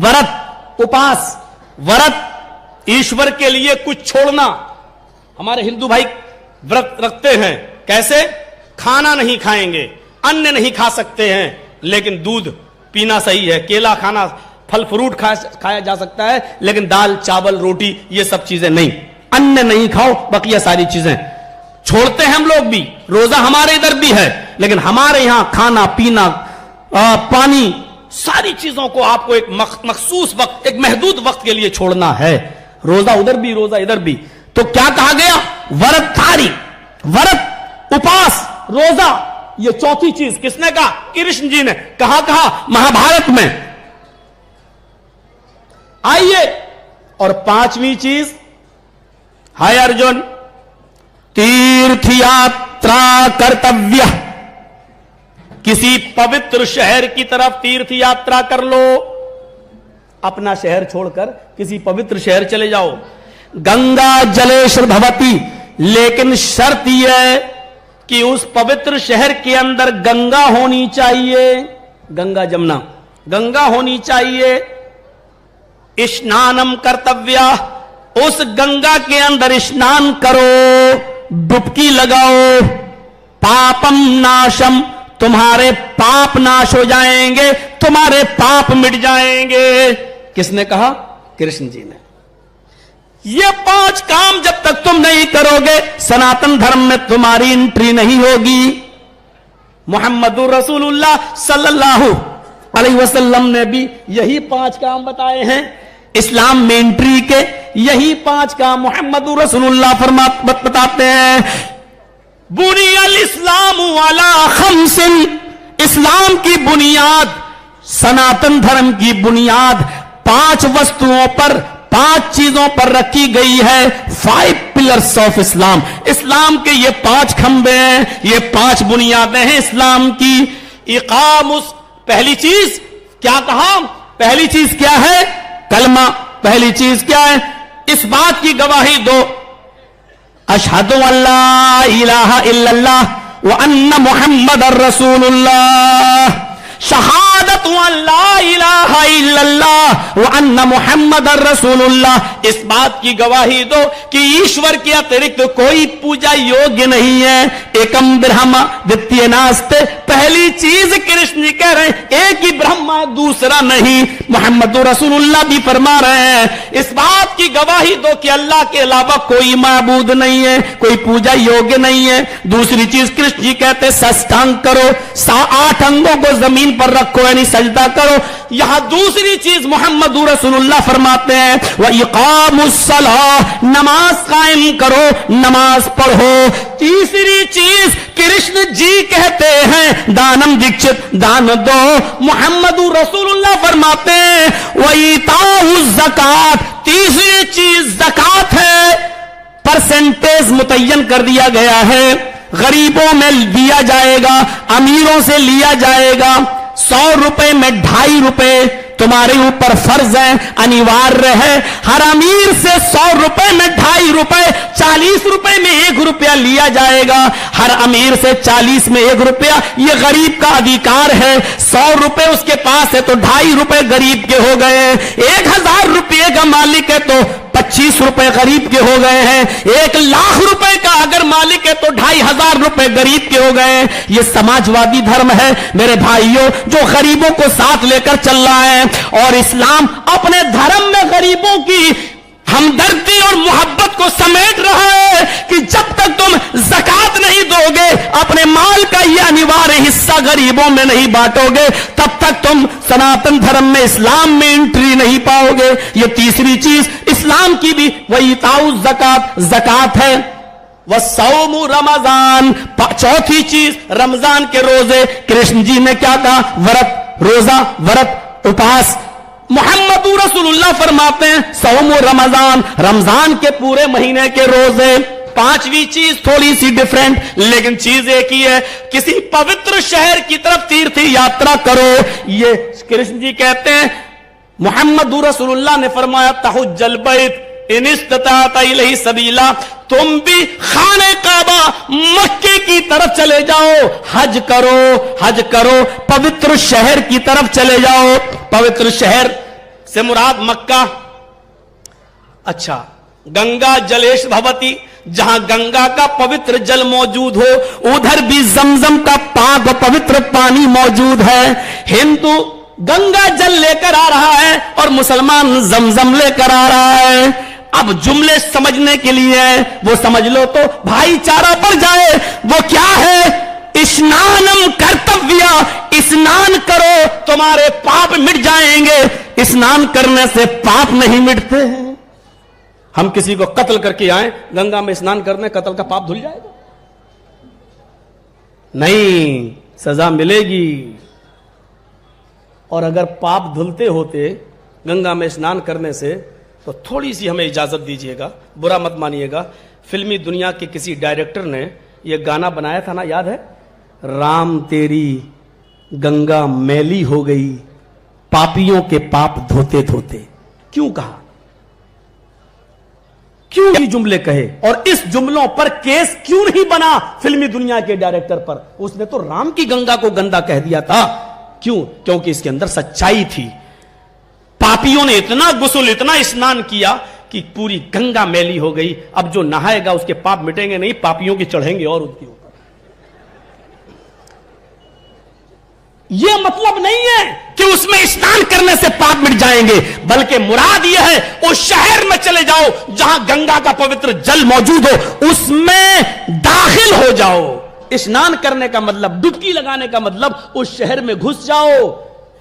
ورت اپاس، ورت ایشور کے لیے کچھ چھوڑنا۔ ہمارے ہندو بھائی ورت رکھتے ہیں، کیسے؟ کھانا نہیں کھائیں گے، ان نہیں کھا سکتے ہیں، لیکن دودھ پینا صحیح ہے، کیلا کھانا، پھل فروٹ کھایا جا سکتا ہے، لیکن دال چاول روٹی یہ سب چیزیں نہیں۔ ان نہیں کھاؤ، بقیہ ساری چیزیں چھوڑتے ہیں ہم لوگ بھی۔ روزہ ہمارے ادھر بھی ہے، لیکن ہمارے یہاں کھانا پینا پانی ساری چیزوں کو آپ کو ایک مخصوص وقت، ایک محدود وقت کے لیے چھوڑنا ہے۔ روزہ ادھر بھی، روزہ ادھر بھی۔ تو کیا کہا گیا؟ ورت دھاری، ورت اپاس، روزہ۔ یہ چوتھی چیز کس نے کہا؟ کرشن جی نے۔ کہا مہابھارت میں۔ آئیے، اور پانچویں چیز ہے ارجن تیرتھ یاترا کرتویہ، کسی پوتر شہر کی طرف تیرتھ یاترا کر لو، اپنا شہر چھوڑ کر کسی پوتر شہر چلے جاؤ۔ گنگا جلیشر بھوتی، لیکن شرط یہ ہے کہ اس پوتر شہر کے اندر گنگا ہونی چاہیے، گنگا جمنا، گنگا ہونی چاہیے۔ اشنانم کرتویہ، اس گنگا کے اندر اشنان کرو، ڈبکی لگاؤ۔ پاپم ناشم، تمہارے پاپ ناش ہو جائیں گے، تمہارے پاپ مٹ جائیں گے۔ کس نے کہا؟ کرشن جی نے۔ یہ پانچ کام جب تک تم نہیں کرو گے سناتن دھرم میں تمہاری انٹری نہیں ہوگی۔ محمد رسول اللہ صلی اللہ علیہ وسلم نے بھی یہی پانچ کام بتائے ہیں۔ اسلام میں انٹری کے یہی پانچ کام محمد رسول اللہ بتاتے ہیں۔ بنی الاسلام علی خمس، اسلام کی بنیاد، سناتن دھرم کی بنیاد پانچ وستوؤں پر، پانچ چیزوں پر رکھی گئی ہے۔ 5 pillars آف اسلام، اسلام کے یہ 5 کھمبے ہیں، یہ 5 بنیادیں ہیں اسلام کی۔ پہلی چیز کیا کہا؟ پہلی چیز کیا ہے؟ کلمہ۔ پہلی چیز کیا ہے؟ اس بات کی گواہی دو، اشہد ان لا الہ الا اللہ وان محمد الرسول اللہ، شہادت ان لا الہ الا اللہ وان محمد الرسول اللہ، اس بات کی گواہی دو کہ ایشور کے اترکت کوئی پوجا یوگی نہیں ہے۔ ایکم برہما دتیہ ناستے، پہلی چیز کرشن جی کہہ رہے ہیں ایک ہی برہما، دوسرا نہیں۔ محمد رسول اللہ بھی فرما رہے ہیں اس بات کی گواہی دو کہ اللہ کے علاوہ کوئی معبود نہیں ہے، کوئی پوجا یوگی نہیں ہے۔ دوسری چیز کرشن جی کہتے ہیں ساشٹانگ کرو، 8 انگوں کو زمین پر رکھو یعنی سجدہ کرو۔ یہاں دوسری چیز محمد رسول اللہ فرماتے ہیں وَإِقَامُ الصَّلَاةِ، نماز قائم کرو، نماز پڑھو۔ تیسری چیز کرشن جی کہتے ہیں دانم دیکشت، دان دو۔ محمد رسول اللہ فرماتے ہیں وَإِيتَاءُ الزَّكَاةِ، تیسری چیز زکات ہے۔ پرسنٹیج متعین کر دیا گیا ہے، غریبوں میں دیا جائے گا، امیروں سے لیا جائے گا۔ 100 روپے میں 2.5 روپے تمہارے اوپر فرض ہے، انیواریہ ہے۔ ہر امیر سے 100 روپے میں 2.5 روپے، 40 روپے میں 1 روپیہ لیا جائے گا۔ ہر امیر سے 40 میں 1 روپیہ، یہ غریب کا ادھیکار ہے۔ 100 روپے اس کے پاس ہے تو 2.5 روپے غریب کے ہو گئے ہیں۔ 1000 روپے کا مالک ہے تو 25 روپے غریب کے ہو گئے ہیں۔ 1 لاکھ روپے کا अगर मालिक है तो 2500 रुपए गरीब के हो गए। ये समाजवादी धर्म है मेरे भाइयों, जो गरीबों को साथ लेकर चल रहा है। और इस्लाम अपने धर्म में गरीबों की हमदर्दी और मोहब्बत को समेट रहा है कि जब तक तुम ज़कात नहीं दोगे, अपने माल का यह अनिवार्य हिस्सा गरीबों में नहीं बांटोगे, तब तक तुम सनातन धर्म में, इस्लाम में एंट्री नहीं पाओगे। ये तीसरी चीज इस्लाम की भी वही ताऊ ज़कात है। वह सौमु रमजान, चौथी चीज रमजान के रोजे। कृष्ण जी ने क्या कहा? व्रत, रोजा, व्रत, उपवास। मोहम्मद रसूलुल्लाह फरमाते हैं सौम रमजान, रमजान के पूरे महीने के रोजे। पांचवी चीज थोड़ी सी डिफरेंट, लेकिन चीज एक ही है, किसी पवित्र शहर की तरफ तीर्थ यात्रा करो। ये कृष्ण जी कहते हैं, मोहम्मद रसूलुल्लाह ने फरमाया तहुज्जल बैत इन इस्तताअत इलैहि सबीला, तुम भी खाने काबा मक्के की तरफ चले जाओ, हज करो, पवित्र शहर की तरफ चले जाओ। पवित्र शहर से मुराद मक्का। अच्छा, गंगा जलेश भवती, जहां गंगा का पवित्र जल मौजूद हो, उधर भी जमजम का पाक पवित्र पानी मौजूद है। हिंदू गंगा जल लेकर आ रहा है और मुसलमान जमजम लेकर आ रहा है। अब जुमले समझने के लिए वो समझ लो तो भाईचारा बढ़ जाए। वो क्या है? स्नानम कर्तव्य, स्नान करो तुम्हारे पाप मिट जाएंगे। स्नान करने से पाप नहीं मिटते हैं। हम किसी को कत्ल करके आए, गंगा में स्नान करने, कत्ल का पाप धुल जाएगा? नहीं, सजा मिलेगी। और अगर पाप धुलते होते गंगा में स्नान करने से, तो थोड़ी सी हमें इजाजत दीजिएगा, बुरा मत मानिएगा। फिल्मी दुनिया के किसी डायरेक्टर ने यह गाना बनाया था ना, याद है? राम तेरी गंगा मैली हो गई, पापियों के पाप धोते धोते। क्यों कहा? क्यों ये जुमले कहे? और इस जुमलों पर केस क्यों नहीं बना फिल्मी दुनिया के डायरेक्टर पर? उसने तो राम की गंगा को गंदा कह दिया था। क्यों? क्योंकि इसके अंदर सच्चाई थी। पापियों ने इतना गुस्ल, इतना स्नान किया कि पूरी गंगा मैली हो गई। अब जो नहाएगा उसके पाप मिटेंगे नहीं, पापियों के चढ़ेंगे और उनके ऊपर। यह मतलब नहीं है कि उसमें स्नान करने से पाप मिट जाएंगे, बल्कि मुराद यह है उस शहर में चले जाओ जहां गंगा का पवित्र जल मौजूद हो, उसमें दाखिल हो जाओ। स्नान करने का मतलब, डुबकी लगाने का मतलब उस शहर में घुस जाओ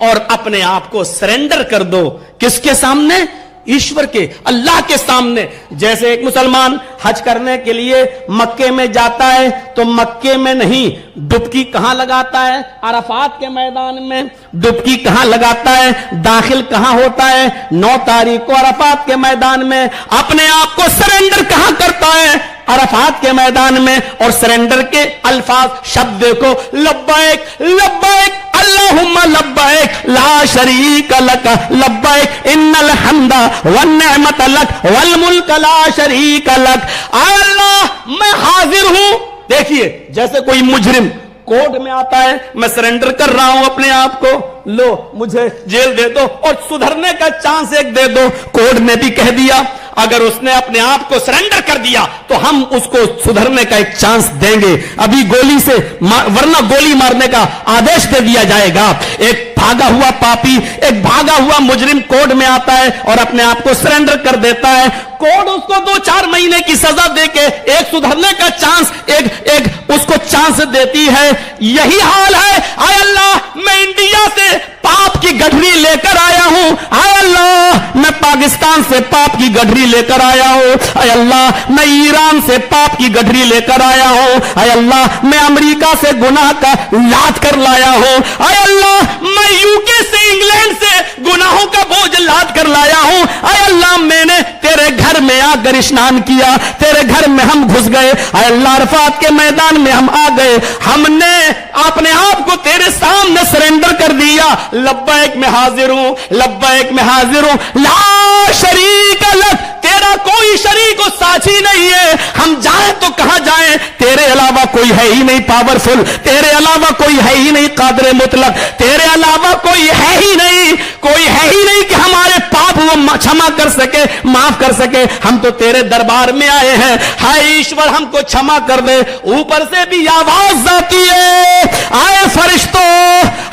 और अपने आप को सरेंडर कर दो। किसके सामने? ईश्वर के, अल्लाह के सामने। जैसे एक मुसलमान हज करने के लिए मक्के में जाता है तो मक्के में नहीं, डुबकी कहां लगाता है? अरफात के मैदान में। डुबकी कहां लगाता है? दाखिल कहां होता है? 9 तारीख को अरफात के मैदान में। अपने आप को सरेंडर कहां करता है? अरफात के मैदान में। और सरेंडर के अल्फाज, शब्द देखो, लब्बैक लब्बैक अल्लाहुम्मा लब्बैक ला शरीक लक लब्बैक इन्नल हम्दा वन निअमत लक वल मुल्क ला शरीक लक। अल्लाह मैं हाजिर हूं। देखिए, जैसे कोई मुजरिम कोर्ट में आता है, मैं सरेंडर कर रहा हूं अपने आप को, लो मुझे जेल दे दो और सुधरने का चांस एक दे दो। कोर्ट ने भी कह दिया, अगर उसने अपने आप को सरेंडर कर दिया तो हम उसको सुधरने का एक चांस देंगे, अभी गोली से वरना गोली मारने का आदेश दे दिया जाएगा। एक भागा हुआ पापी, एक भागा हुआ मुजरिम कोर्ट में आता है और अपने आप को सरेंडर कर देता है। कोर्ट उसको 2-4 महीने की सजा देके एक सुधरने का चांस, एक उसको चांस देती है। यही हाल है। आय अल्लाह, मैं इंडिया से पाप की गठरी लेकर आया हूं। आय अल्लाह, मैं पाकिस्तान से पाप की गठरी लेकर आया हूं। आय अल्लाह, मैं ईरान से पाप की गठरी लेकर आया हूं। आय अल्लाह, मैं अमेरिका से गुनाह का लाद कर लाया हूं। आय अल्लाह, मैं यूके से, इंग्लैंड से गुनाहों का बोझ लाद कर लाया हूं। आय अल्लाह, मैंने तेरे घर में आकर स्नान किया, तेरे घर में हम घुस गए। आय अल्लाह, अरफात के मैदान में हम आ गए, हमने अपने आप को तेरे सामने सरेंडर कर दिया। लब्बैक मैं हाजिर हूं, लब्बैक मैं हाजिर हूं, ला शरीक लक, तेरा कोई शरीक और साथी नहीं है। हम जाएं तो कहां जाएं? तेरे अलावा कोई है ही नहीं पावरफुल, तेरे अलावा कोई है ही नहीं कादिर मुतलक, तेरे अलावा कोई है ही नहीं, कोई है ही नहीं कि हमारे पाप वो क्षमा कर सके, माफ कर सके। हम तो तेरे दरबार में आए हैं, हाय ईश्वर हमको क्षमा कर दे। ऊपर से भी आवाज आती है, आए फरिश्तों,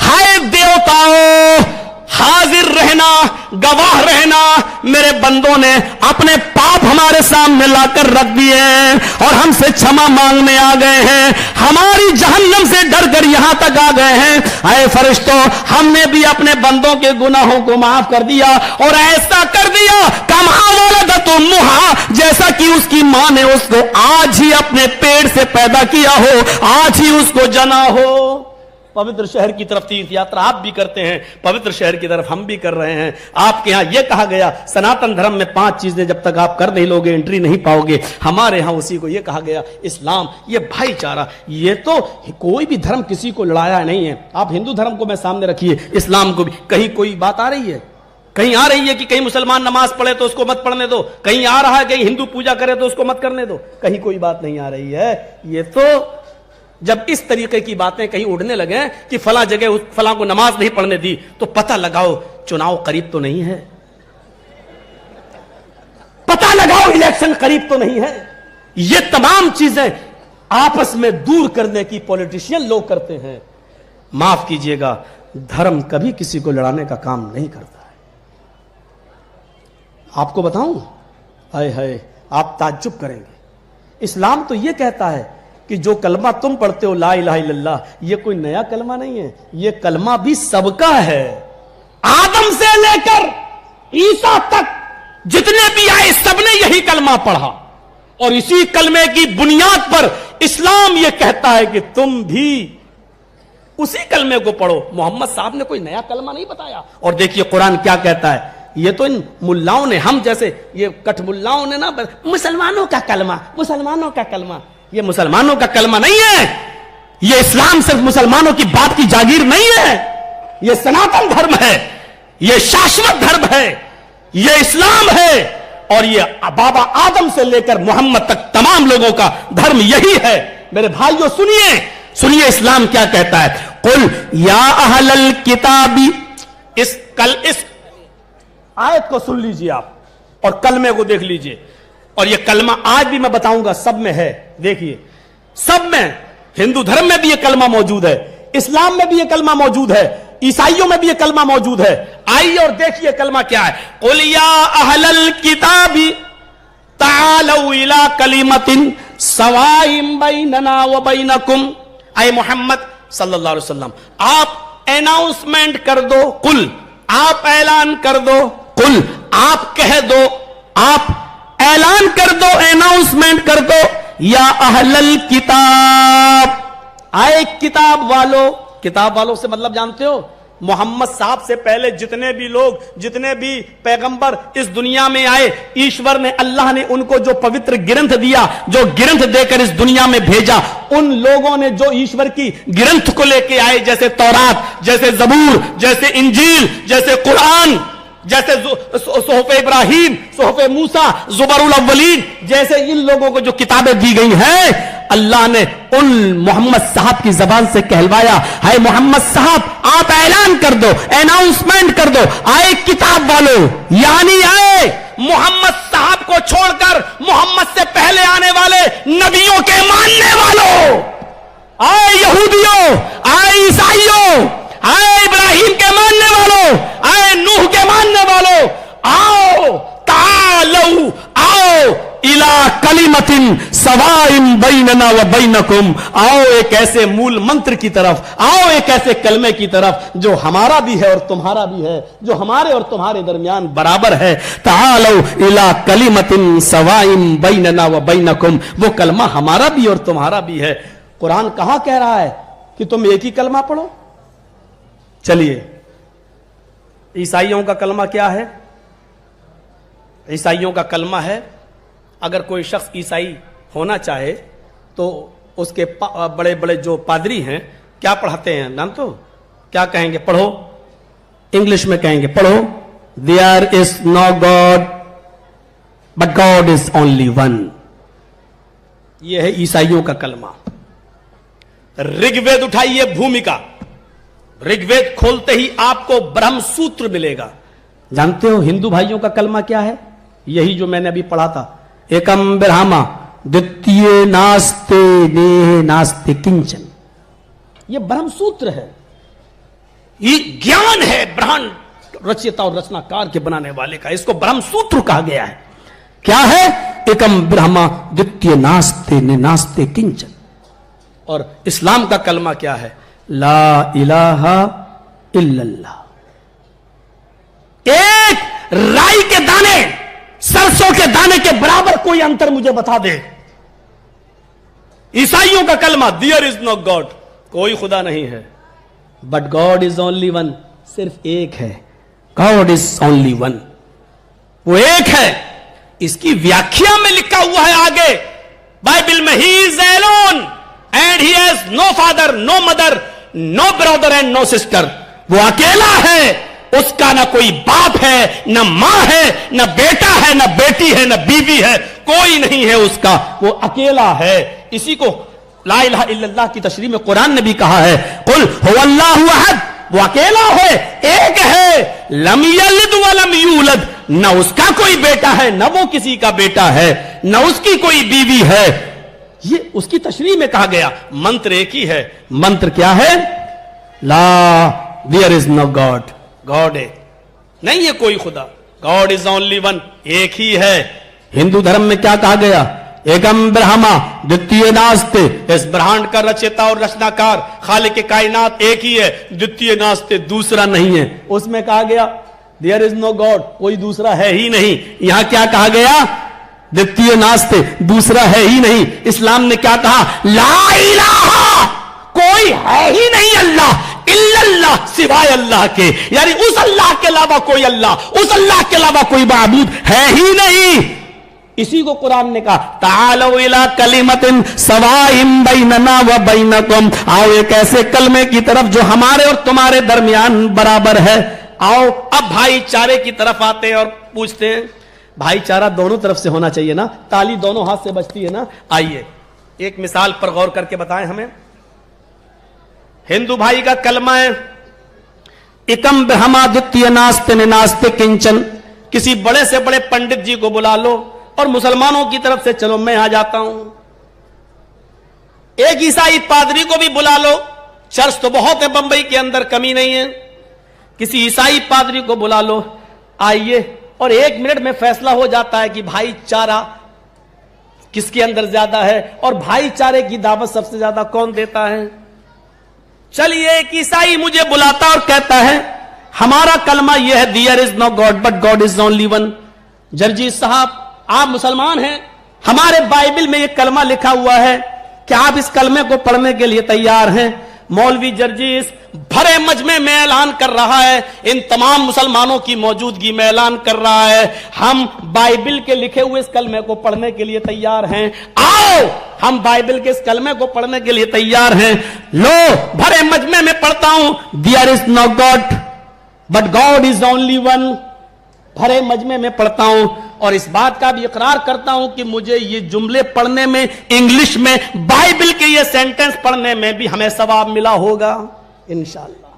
हाय देवताओं, हाजिर रहना, गवाह रहना, मेरे बंदों ने अपने पाप हमारे सामने लाकर रख दिए हैं और हमसे क्षमा मांगने आ गए हैं, हमारी जहन्नम से डर कर यहां तक आ गए हैं। आए फरिश्तों, हमने भी अपने बंदों के गुनाहों को माफ कर दिया और ऐसा कर दिया कमा वलदत उम्मुहा, जैसा कि उसकी मां ने उसको आज ही अपने पेट से पैदा किया हो, आज ही उसको जना हो। पवित्र शहर की तरफ तीर्थ यात्रा आप भी करते हैं, पवित्र शहर की तरफ हम भी कर रहे हैं। आपके यहां यह कहा गया, सनातन धर्म में 5 चीजें जब तक आप कर नहीं लोगे एंट्री नहीं पाओगे। हमारे यहां उसी को यह कहा गया, इस्लाम, यह भाईचारा। ये तो कोई भी धर्म किसी को लड़ाया नहीं है। आप हिंदू धर्म को मैं सामने रखिए, इस्लाम को भी। कहीं कोई बात आ रही है, कहीं आ रही है कि कहीं मुसलमान नमाज पढ़े तो उसको मत पढ़ने दो, कहीं आ रहा है कहीं हिंदू पूजा करे तो उसको मत करने दो, कहीं कोई बात नहीं आ रही है। ये तो जब इस तरीके की बातें कहीं उड़ने लगे कि फला जगह फला को नमाज नहीं पढ़ने दी, तो पता लगाओ चुनाव करीब तो नहीं है, पता लगाओ इलेक्शन करीब तो नहीं है। ये तमाम चीजें आपस में दूर करने की पॉलिटिशियन लोग करते हैं। माफ कीजिएगा, धर्म कभी किसी को लड़ाने का काम नहीं करता है। आपको बताऊं, हाय हाय, आप ताज्जुब करेंगे। इस्लाम तो यह कहता है कि जो कलमा तुम पढ़ते हो, ला इलाहा इल्लल्लाह, ये कोई नया कलमा नहीं है, ये कलमा भी सबका है। आदम से लेकर ईसा तक जितने भी आए सबने यही कलमा पढ़ा और इसी कलमे की बुनियाद पर इस्लाम ये कहता है कि तुम भी उसी कलमे को पढ़ो। मोहम्मद साहब ने कोई नया कलमा नहीं बताया। और देखिए कुरान क्या कहता है, ये तो इन मुल्लाओं ने, हम जैसे ये कठ मुल्लाओं ने ना, मुसलमानों का कलमा, मुसलमानों का कलमा। ये मुसलमानों का कलमा नहीं है, ये इस्लाम सिर्फ मुसलमानों की बात की जागीर नहीं है, ये सनातन धर्म है, ये शाश्वत धर्म है, ये इस्लाम है। और ये बाबा आदम से लेकर मोहम्मद तक तमाम लोगों का धर्म यही है। मेरे भाइयों सुनिए, सुनिए इस्लाम क्या कहता है। कुल या अहलल किताबी, इस आयत को सुन लीजिए आप और कलमे को देख लीजिए। और यह कलमा आज भी मैं बताऊंगा सब में है, देखिए सब में। हिंदू धर्म में भी यह कलमा मौजूद है, इस्लाम में भी यह कलमा मौजूद है, ईसाइयों में भी यह कलमा मौजूद है। आइए और देखिए कलमा क्या है। कुल या अहलल किताबी तालौ इला कलिमतिन सवाइम बैनना व बैनकुम। आए मोहम्मद सल्लल्लाहु अलैहि वसल्लम, आप अनाउंसमेंट कर दो, कुल आप ऐलान कर दो, कुल आप कह दो, आप ऐलान कर दो, अनाउंसमेंट कर दो, या अहलल किताब, आए किताब वालों। किताब वालों से मतलब जानते हो, मोहम्मद साहब से पहले जितने भी लोग, जितने भी पैगंबर इस दुनिया में आए, ईश्वर ने, अल्लाह ने उनको जो पवित्र ग्रंथ दिया, जो ग्रंथ देकर इस दुनिया में भेजा, उन लोगों ने जो ईश्वर की ग्रंथ को लेके आए, जैसे तौरात, जैसे जबूर, जैसे इंजील, जैसे कुरान, जैसे सोहफे इब्राहिम, सोहफे मूसा, जुबरुल अव्वलीन, जैसे इन लोगों को जो किताबें दी गई हैं, अल्लाह ने उन मोहम्मद साहब की जबान से कहलवाया, है मोहम्मद साहब आप ऐलान कर दो, अनाउंसमेंट कर दो, आए किताब वालों, यानी आए मोहम्मद साहब को छोड़कर मोहम्मद से पहले आने वाले नबियों के मानने वालों, आए यहूदियों, आए ईसाइयों, आए इब्राहिम के मानने वालों, आए नूह के मानने वालों, आओ तालौ, आओ इला कलिमतिन सवाइम बैनना व बैनकुम, आओ एक ऐसे मूल मंत्र की तरफ, आओ एक ऐसे कलमे की तरफ जो हमारा भी है और तुम्हारा भी है, जो हमारे और तुम्हारे दरमियान बराबर है। तालौ इला कलिमतिन सवाइम बैनना व बैनकुम, वो कलमा हमारा भी और तुम्हारा भी है। कुरान कहां कह रहा है कि तुम एक ही कलमा पढ़ो? चलिए, ईसाइयों का कलमा क्या है? ईसाइयों का कलमा है, अगर कोई शख्स ईसाई होना चाहे तो उसके बड़े बड़े जो पादरी हैं क्या पढ़ाते हैं, नाम तो क्या कहेंगे? पढ़ो, इंग्लिश में कहेंगे पढ़ो, there is no God but God is only one. यह है ईसाइयों का कलमा। ऋग्वेद उठाइए, भूमिका, ऋग्वेद खोलते ही आपको ब्रह्म सूत्र मिलेगा, जानते हो हिंदू भाइयों का कलमा क्या है? यही जो मैंने अभी पढ़ा था, एकम ब्रह्मा द्वितीय नास्ते नेह नास्ते किंचन। ये ब्रह्म सूत्र है, ये ज्ञान है ब्रह्मांड रचयिता और रचनाकार के बनाने वाले का, इसको ब्रह्म सूत्र कहा गया है। क्या है? एकम ब्रह्मा द्वितीय नास्ते ने नास्ते किंचन। और इस्लाम का कलमा क्या है? ला इलाहा इल्लल्लाह। एक राई के दाने, सरसों के दाने के बराबर कोई अंतर मुझे बता दे। ईसाइयों का कलमा देयर इज नो गॉड, कोई खुदा नहीं है, but God is only one, सिर्फ एक है, गॉड इज ओनली वन, वो एक है। इसकी व्याख्या में लिखा हुआ है आगे बाइबल में, he is alone and he has no father, no mother, no brother and no sister. वो अकेला है, उसका ना कोई बाप है, ना मां है, ना बेटा है, ना बेटी है, ना बीवी है, कोई नहीं है उसका, वो अकेला है। इसी को ला इलाहा इल्लल्लाह की तशरीह में कुरान ने भी कहा है, कुल हुवल्लाहु अहद, वो अकेला है, एक है, लम यलिद व लम यूलद, न उसका कोई बेटा है, न वो किसी का बेटा है, न उसकी कोई बीवी है। ये उसकी तशरीह में कहा गया। मंत्र एक ही है। मंत्र क्या है? ला there is no god, god है, नहीं है कोई खुदा, गॉड इज ओनली वन, एक ही है। हिंदू धर्म में क्या कहा गया? एकम ब्रह्मा द्वितीय नास्ते, इस ब्रह्मांड का रचयिता और रचनाकार खालिक कायनात एक ही है, द्वितीय नास्ते, दूसरा नहीं है। उसमें कहा गया देयर इज नो गॉड, कोई दूसरा है ही नहीं। यहां क्या कहा गया? द्वितीय नास्ते, दूसरा है ही नहीं। इस्लाम ने क्या कहा? ला इलाहा, कोई है ही नहीं अल्लाह, इल्लल्लाह, सिवाय अल्लाह के, यानी उस अल्लाह के अलावा कोई अल्लाह, उस अल्लाह के अलावा कोई माबूद है ही नहीं। इसी को कुरान ने कहा, तालो इला कलिमतिन सवाइम बैनना व बैनकुम, आओ एक ऐसे कलमे की तरफ जो हमारे और तुम्हारे दरमियान बराबर है। आओ अब भाईचारे की तरफ आते हैं और पूछते हैं, भाईचारा दोनों तरफ से होना चाहिए ना, ताली दोनों हाथ से बजती है ना। आइए एक मिसाल पर गौर करके बताएं हमें। हिंदू भाई का कलमा है एकम ब्रह्मा द्वितीय नास्ते ने नास्ते किंचन। किसी बड़े से बड़े पंडित जी को बुला लो, और मुसलमानों की तरफ से चलो मैं आ जाता हूं। एक ईसाई पादरी को भी बुला लो, चर्च तो बहुत है बंबई के अंदर, कमी नहीं है। किसी ईसाई पादरी को बुला लो, आइए, और 1 मिनट में फैसला हो जाता है कि भाईचारा किसके अंदर ज्यादा है, और भाईचारे की दावत सबसे ज्यादा कौन देता है। चलिए एक ईसाई मुझे बुलाता और कहता है हमारा कलमा यह है, there is no God but God is only one. जर्जीस साहब आप मुसलमान हैं, हमारे बाइबल में यह कलमा लिखा हुआ है, क्या आप इस कलमे को पढ़ने के लिए तैयार हैं? मौलवी जर्जीस भरे मजमे में ऐलान कर रहा है, इन तमाम मुसलमानों की मौजूदगी में ऐलान कर रहा है, हम बाइबल के लिखे हुए इस कलमे को पढ़ने के लिए तैयार हैं। आओ हम बाइबल के इस कलमे को पढ़ने के लिए तैयार हैं। लो भरे मजमे में पढ़ता हूं, there is no God but God is only one. भरे मजमे में पढ़ता हूं और इस बात का भी इकरार करता हूं कि मुझे ये जुमले पढ़ने में, इंग्लिश में बाइबल के ये सेंटेंस पढ़ने में भी हमें सवाब मिला होगा इंशाअल्लाह।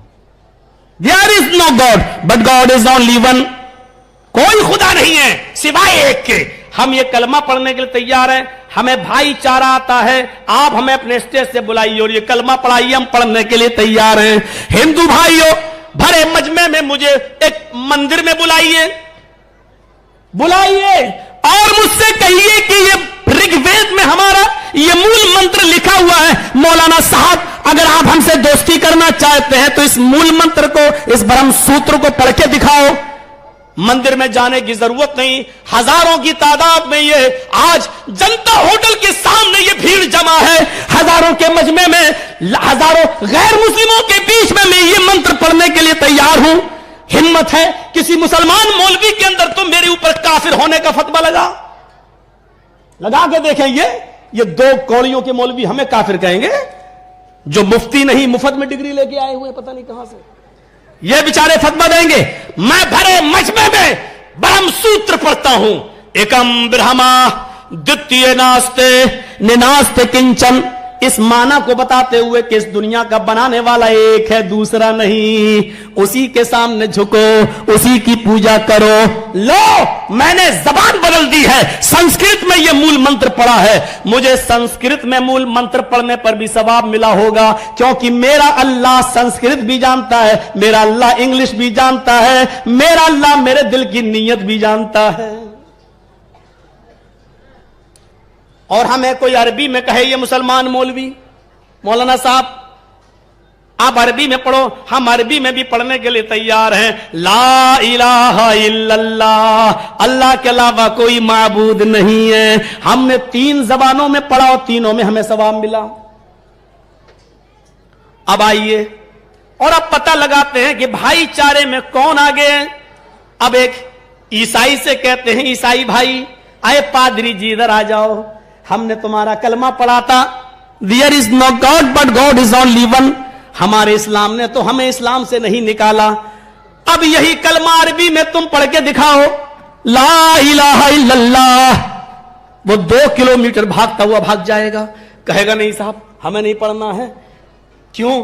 There is no God but God is only one, कोई खुदा नहीं है सिवाय एक के। हम ये कलमा पढ़ने के लिए तैयार हैं, हमें भाईचारा आता है, आप हमें अपने स्टेज से बुलाइए और ये कलमा पढ़ाइए, हम पढ़ने के लिए तैयार हैं। हिंदू भाइयों भरे मजमे में मुझे एक मंदिर में बुलाइए और मुझसे कहिए कि ये ऋग्वेद में हमारा ये मूल मंत्र लिखा हुआ है। मौलाना साहब अगर आप हमसे दोस्ती करना चाहते हैं तो इस मूल मंत्र को, इस ब्रह्म सूत्र को पढ़ के दिखाओ। मंदिर में जाने की जरूरत नहीं, हजारों की तादाद में ये आज जनता होटल के सामने ये भीड़ जमा है, हजारों के मजमे में, हजारों गैर मुस्लिमों के बीच में मैं ये मंत्र पढ़ने के लिए तैयार हूं। हिम्मत है किसी मुसलमान मौलवी के अंदर तो मेरे ऊपर काफिर होने का फतवा लगा के देखें। ये 2 कौड़ियों के मौलवी हमें काफिर कहेंगे, जो मुफ्ती नहीं मुफ्त में डिग्री लेके आए हुए पता नहीं कहां से, ये बेचारे फतवा देंगे। मैं भरे मजमे में ब्रह्म सूत्र पढ़ता हूं, एकम ब्रह्मा द्वितीय नास्ते निनास्ते किंचन। इस माना को बताते हुए कि इस दुनिया का बनाने वाला एक है, दूसरा नहीं, उसी के सामने झुको, उसी की पूजा करो। लो, मैंने जबान बदल दी है, संस्कृत में यह मूल मंत्र पढ़ा है, मुझे संस्कृत में मूल मंत्र पढ़ने पर भी सवाब मिला होगा, क्योंकि मेरा अल्लाह संस्कृत भी जानता है, मेरा अल्लाह इंग्लिश भी जानता है, मेरा अल्लाह मेरे दिल की नीयत भी जानता है। और हमें कोई अरबी में कहे ये मुसलमान मौलवी, मौलाना साहब आप अरबी में पढ़ो, हम अरबी में भी पढ़ने के लिए तैयार हैं। ला इलाहा इल्लल्लाह, अल्लाह के अलावा कोई माबूद नहीं है। हमने 3 जबानों में पढ़ा और तीनों में हमें सवाब मिला। अब आइए और अब पता लगाते हैं कि भाईचारे में कौन आगे है। अब एक ईसाई से कहते हैं, ईसाई भाई आए पादरी जी इधर आ जाओ, हमने तुम्हारा कलमा पढ़ा था, there is no God but God is only one. हमारे इस्लाम ने तो हमें इस्लाम से नहीं निकाला, अब यही कलमा अरबी में तुम पढ़ के दिखाओ, ला इलाहा इल्लल्लाह। वो 2 किलोमीटर भागता हुआ भाग जाएगा, कहेगा नहीं साहब हमें नहीं पढ़ना है। क्यों?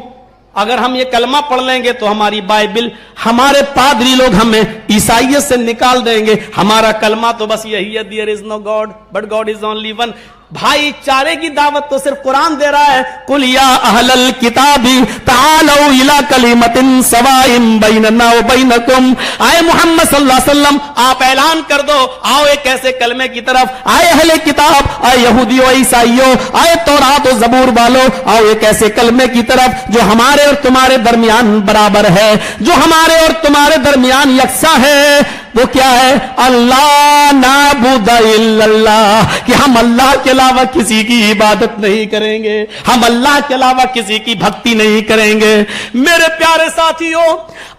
अगर हम ये कलमा पढ़ लेंगे तो हमारी बाइबिल, हमारे पादरी लोग हमें ईसाइयत से निकाल देंगे। हमारा कलमा तो बस यही है, there is no God but God is only one. भाईचारे की दावत तो सिर्फ कुरान दे रहा है, कुल या अहलल किताबी तालौ इला कलिमतिन सवाइन बैनना व बैनकुम। आए मोहम्मद सल्लल्लाहु अलैहि वसल्लम आप ऐलान कर दो, आओ एक ऐसे कलमे की तरफ। आए अहले किताब, आए यहूदियों ईसाइयों, आए तौरात और जबूर वालों, आओ एक ऐसे कलमे की तरफ जो हमारे और तुम्हारे दरमियान बराबर है, जो हमारे और तुम्हारे दरमियान यकसा है। वो क्या है? अल्लाह नाबुदा इल्लल्लाह, कि हम अल्लाह के अलावा किसी की इबादत नहीं करेंगे, हम अल्लाह के अलावा किसी की भक्ति नहीं करेंगे। मेरे प्यारे साथियों,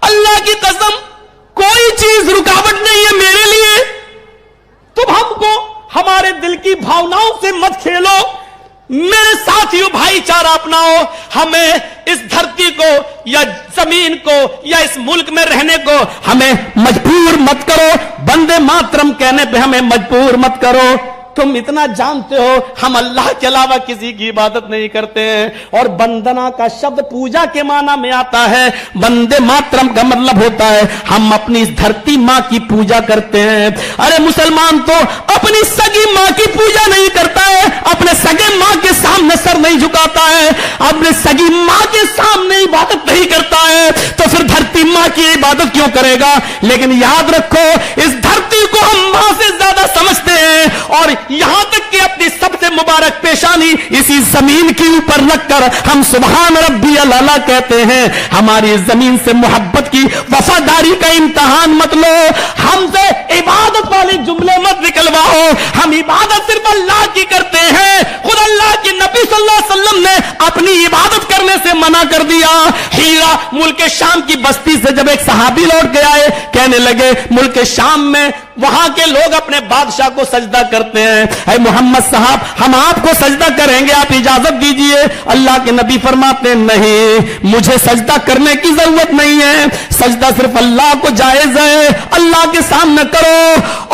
अल्लाह की कसम कोई चीज रुकावट नहीं है मेरे लिए। तुम हमको हमारे दिल की भावनाओं से मत खेलो। मेरे साथियों, भाईचारा अपनाओ। हमें इस धरती को या जमीन को या इस मुल्क में रहने को हमें मजबूर मत करो, वंदे मातरम कहने पे हमें मजबूर मत करो। तुम इतना जानते हो हम अल्लाह के अलावा किसी की इबादत नहीं करते हैं। और वंदना का शब्द पूजा के माना में आता है, वंदे मातरम का मतलब होता है हम अपनी इस धरती माँ की पूजा करते हैं। अरे मुसलमान तो अपनी सगी माँ की पूजा नहीं करता है, अपने सगे माँ के सामने सर नहीं झुकाता है, अपने सगी माँ के सामने इबादत नहीं करता है, तो फिर धरती माँ की इबादत क्यों करेगा? लेकिन याद रखो, इस धरती को हम माँ से ज्यादा समझते हैं, और यहां तक कि अपनी सबसे मुबारक पेशानी इसी जमीन के ऊपर रखकर हम सुभान रब्बी अल्लाह कहते हैं। हमारी जमीन से मोहब्बत की वफादारी का इम्तिहान मत लो, हमसे इबादत वाले जुमले मत निकलवाओ। हम इबादत सिर्फ अल्लाह की करते हैं। खुद अल्लाह के नबी सल्लल्लाहु अलैहि वसल्लम ने अपनी इबादत करने से मना कर दिया। हीरा मुल्क शाम की बस्ती से जब एक सहाबी लौट के आए, कहने लगे मुल्क शाम में वहां के लोग अपने बादशाह को सजदा करते हैं, ऐ मोहम्मद साहब हम आपको सजदा करेंगे, आप इजाजत दीजिए। अल्लाह के नबी फरमाते हैं नहीं, मुझे सजदा करने की जरूरत नहीं है, सजदा सिर्फ अल्लाह को जायज है, अल्लाह के सामने करो।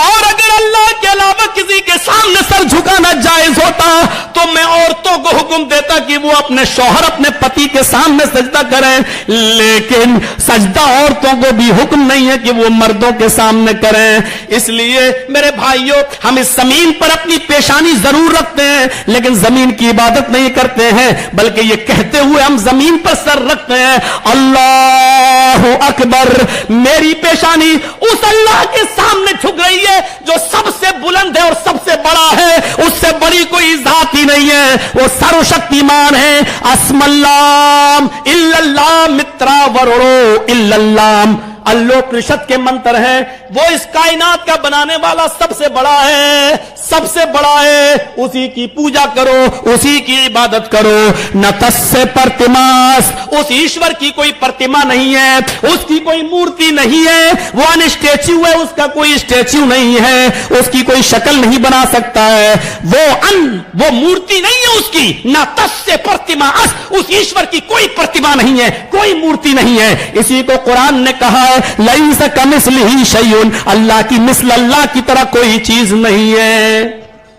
और अगर अल्लाह के अलावा किसी के सामने सर झुकाना जायज होता तो मैं औरतों को हुक्म देता कि वो अपने शौहर, अपने पति के सामने सजदा करें, लेकिन सजदा औरतों को भी हुक्म नहीं है कि वो मर्दों के सामने करें। इसलिए मेरे भाइयों, हम इस जमीन पर अपनी पेशानी जरूर रखते हैं, लेकिन जमीन की इबादत नहीं करते हैं, बल्कि ये कहते हुए हम जमीन पर सर रखते हैं, अल्लाहु अकबर। मेरी पेशानी उस अल्लाह के सामने झुक रही है जो सबसे बुलंद है और सबसे बड़ा है, उससे बड़ी कोई जात ही नहीं है, वो सर्वशक्तिमान है। अस्मल्लाम इल्लल्लाह मित्रा वरोड़ो इल्लल्लाम, अल्लोपनिषद के मंत्र हैं, वो इस कायनात का बनाने वाला सबसे बड़ा है, सबसे बड़ा है, उसी की पूजा करो, उसी की इबादत करो। न तस्से प्रतिमास, उस ईश्वर की कोई प्रतिमा नहीं है, उसकी कोई मूर्ति नहीं है, वो अनस्टैच्यू है, उसका कोई स्टैच्यू नहीं है, उसकी कोई शक्ल नहीं बना सकता है, वो मूर्ति नहीं है उसकी। न तस्से प्रतिमास, उस ईश्वर की कोई प्रतिमा नहीं है, कोई मूर्ति नहीं है। इसी को कुरान ने कहा है लैसा कमिस्लिही शैउन, अल्लाह की मिस्ल अल्लाह की तरह कोई चीज नहीं है।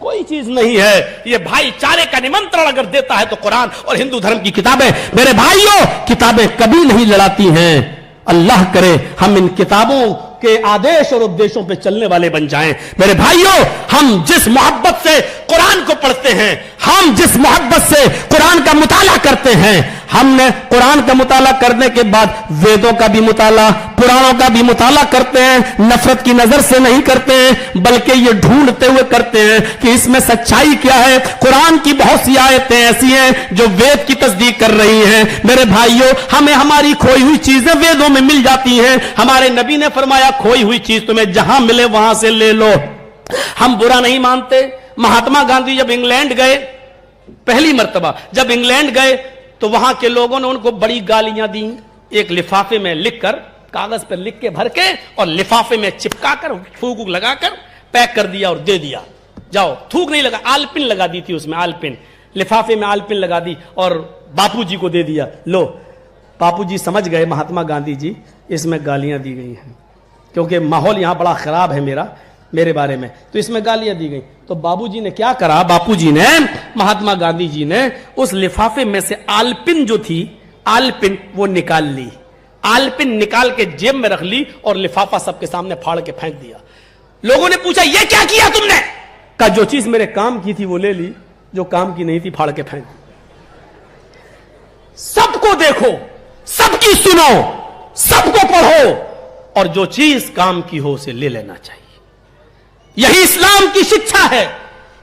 कोई चीज नहीं है। ये भाईचारे का निमंत्रण अगर देता है तो कुरान और हिंदू धर्म की किताबें, मेरे भाइयों, किताबें कभी नहीं लड़ाती हैं। अल्लाह करे हम इन किताबों के आदेश और उपदेशों पे चलने वाले बन जाएं। मेरे भाइयों, हम जिस मोहब्बत से कुरान को पढ़ते हैं, हम जिस मोहब्बत से कुरान का मुताला करते हैं, हमने कुरान का मुताला करने के बाद वेदों का भी मुताला, पुराणों का भी मुताला करते हैं। नफरत की नजर से नहीं करते हैं, बल्कि ये ढूंढते हुए करते हैं कि इसमें सच्चाई क्या है। कुरान की बहुत सी आयतें ऐसी हैं जो वेद की तस्दीक कर रही हैं। मेरे भाइयों, हमें हमारी खोई हुई चीजें वेदों में मिल जाती हैं। हमारे नबी ने फरमाया, खोई हुई चीज तुम्हें जहां मिले वहां से ले लो। हम बुरा नहीं मानते। महात्मा गांधी जब इंग्लैंड गए, पहली मर्तबा जब इंग्लैंड गए, तो वहां के लोगों ने उनको बड़ी गालियां दी। एक लिफाफे में लिखकर, कागज पर लिख के भर के और लिफाफे में चिपका कर, थूक लगाकर पैक कर दिया और दे दिया। जाओ, थूक नहीं लगा, आलपिन लगा दी थी उसमें, आलपिन लिफाफे में आलपिन लगा दी और बापूजी को दे दिया। लो, बापूजी समझ गए महात्मा गांधी जी इसमें गालियां दी गई हैं, क्योंकि माहौल यहां बड़ा खराब है मेरे बारे में, तो इसमें गालियां दी गई। तो बाबूजी ने क्या करा, बापूजी ने, महात्मा गांधी जी ने उस लिफाफे में से आलपिन जो थी, आलपिन वो निकाल ली, आलपिन निकाल के जेब में रख ली और लिफाफा सबके सामने फाड़ के फेंक दिया। लोगों ने पूछा, ये क्या किया तुमने? कहा, जो चीज मेरे काम की थी वो ले ली, जो काम की नहीं थी फाड़ के फेंक दी। सबको देखो, सबकी सुनो, सबको पढ़ो, और जो चीज काम की हो उसे ले लेना चाहिए। यही इस्लाम की शिक्षा है,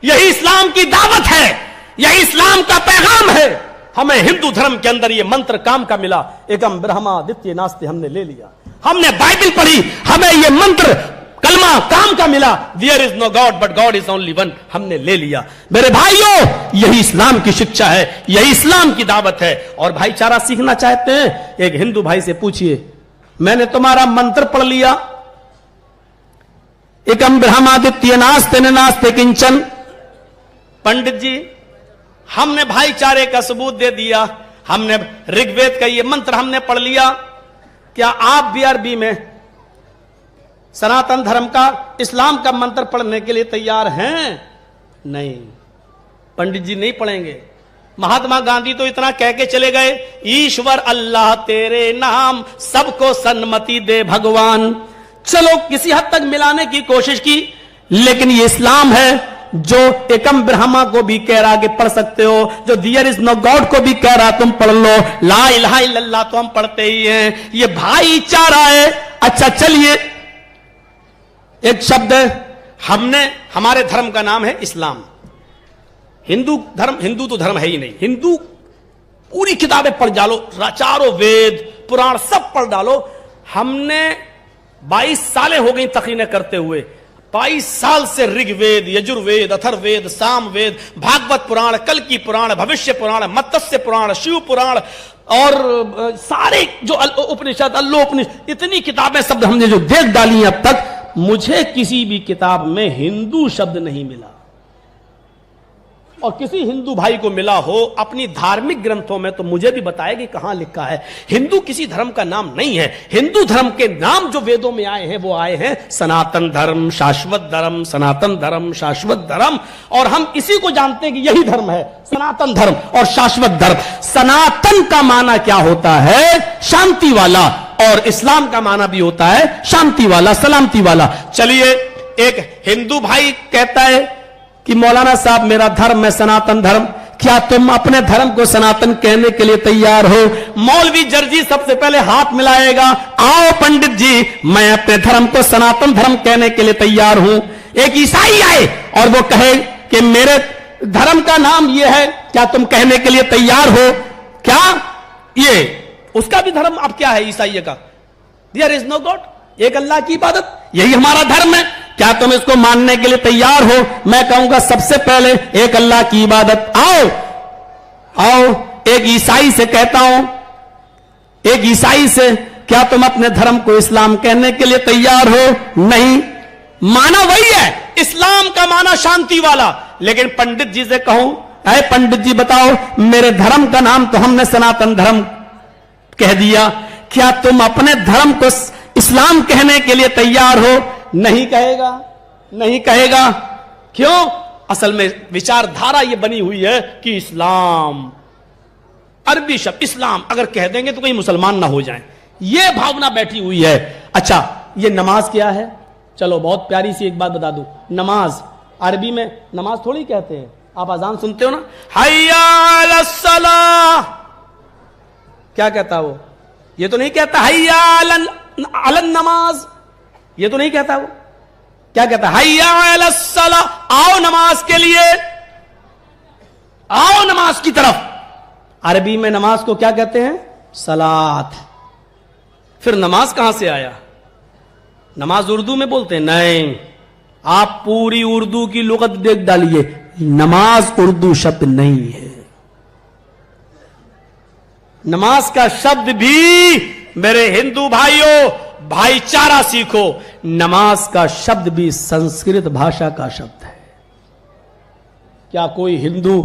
यही इस्लाम की दावत है, यही इस्लाम का पैगाम है। हमें हिंदू धर्म के अंदर ये मंत्र काम का मिला, एकम ब्रह्मादित्य नास्ते, हमने ले लिया। हमने बाइबल पढ़ी, हमें ये मंत्र कलमा काम का मिला, there is no God but God is only one, हमने ले लिया। मेरे भाइयों, यही इस्लाम की शिक्षा है, यही इस्लाम की दावत है। और भाईचारा सीखना चाहते हैं, एक हिंदू भाई से पूछिए, मैंने तुम्हारा मंत्र पढ़ लिया, एकम ब्रह्मादित्य नास्ते न नास्ते किंचन। पंडित जी, हमने भाईचारे का सबूत दे दिया, हमने ऋग्वेद का ये मंत्र हमने पढ़ लिया, क्या आप भी अरबी में सनातन धर्म का, इस्लाम का मंत्र पढ़ने के लिए तैयार हैं? नहीं, पंडित जी नहीं पढ़ेंगे। महात्मा गांधी तो इतना कह के चले गए, ईश्वर अल्लाह तेरे नाम, सबको सन्मति दे भगवान। चलो, किसी हद तक मिलाने की कोशिश की, लेकिन ये इस्लाम है जो एकम ब्रह्मा को भी कह रहा कि पढ़ सकते हो, जो देयर इज नो गॉड को भी कह रहा तुम पढ़ लो, ला इलाहा इल्लल्लाह तो हम पढ़ते ही हैं। ये भाईचारा है। अच्छा, चलिए, एक शब्द हमने, हमारे धर्म का नाम है इस्लाम। हिंदू धर्म, हिंदू तो धर्म है ही नहीं। हिंदू पूरी किताबें पढ़ डालो, चारों वेद पुराण सब पढ़ डालो। हमने 22 सालें हो गई तकरीरें करते हुए, 22 साल से ऋग्वेद, यजुर्वेद, अथर्ववेद, सामवेद, भागवत पुराण, कल्कि पुराण, भविष्य पुराण, मत्स्य पुराण, शिव पुराण और सारे जो उपनिषद, अल्लोपनिषद, इतनी किताबें शब्द हमने जो देख डाली अब तक, मुझे किसी भी किताब में हिंदू शब्द नहीं मिला। और किसी हिंदू भाई को मिला हो अपनी धार्मिक ग्रंथों में तो मुझे भी बताए कि कहां लिखा है। हिंदू किसी धर्म का नाम नहीं है। हिंदू धर्म के नाम जो वेदों में आए हैं वो आए हैं सनातन धर्म, शाश्वत धर्म, सनातन धर्म, शाश्वत धर्म। और हम इसी को जानते हैं कि यही धर्म है, सनातन धर्म और शाश्वत धर्म। सनातन का माना क्या होता है? शांति वाला। और इस्लाम का माना भी होता है शांति वाला, सलामती वाला। चलिए, एक हिंदू भाई कहता है कि मौलाना साहब मेरा धर्म है सनातन धर्म, क्या तुम अपने धर्म को सनातन कहने के लिए तैयार हो? मौलवी जर्जी सबसे पहले हाथ मिलाएगा, आओ पंडित जी, मैं अपने धर्म को सनातन धर्म कहने के लिए तैयार हूं। एक ईसाई आए और वो कहे कि मेरे धर्म का नाम ये है, क्या तुम कहने के लिए तैयार हो? क्या ये उसका भी धर्म अब क्या है ईसाई का? देयर इज नो गॉड, एक अल्लाह की इबादत, यही हमारा धर्म है, क्या तुम इसको मानने के लिए तैयार हो? मैं कहूंगा सबसे पहले एक अल्लाह की इबादत। आओ एक ईसाई से कहता हूं, एक ईसाई से, क्या तुम अपने धर्म को इस्लाम कहने के लिए तैयार हो? नहीं, माना वही है, इस्लाम का माना शांति वाला। लेकिन पंडित जी से कहूं, अरे पंडित जी बताओ, मेरे धर्म का नाम तो हमने सनातन धर्म कह दिया, क्या तुम अपने धर्म को इस्लाम कहने के लिए तैयार हो? नहीं कहेगा, नहीं कहेगा। क्यों? اصل میں وچار دھارا یہ بنی ہوئی ہے کہ اسلام، عربی شبد اسلام اگر کہہ دیں گے تو کہیں مسلمان نہ ہو جائیں، یہ بھاونا بیٹھی ہوئی ہے۔ اچھا یہ نماز کیا ہے؟ چلو بہت پیاری سی ایک بات بتا دوں، نماز عربی میں نماز تھوڑی کہتے ہیں، آپ اذان سنتے ہو نا، حی علی الصلاۃ، کیا کہتا وہ؟ یہ تو نہیں کہتا حی علی النماز، یہ تو نہیں کہتا وہ، کیا کہتا حی علی الصلاۃ، آؤ نماز کے لیے، آؤ نماز کی طرف۔ عربی میں نماز کو کیا کہتے ہیں؟ صلاۃ۔ پھر نماز کہاں سے آیا؟ نماز اردو میں بولتے ہیں؟ نہیں، آپ پوری اردو کی لغت دیکھ ڈالیے، نماز اردو شبد نہیں ہے۔ نماز کا شبد بھی میرے ہندو بھائیوں بھائی چارہ سیکھو، نماز کا شبد بھی سنسکرت بھاشا کا شبد ہے۔ کیا کوئی ہندو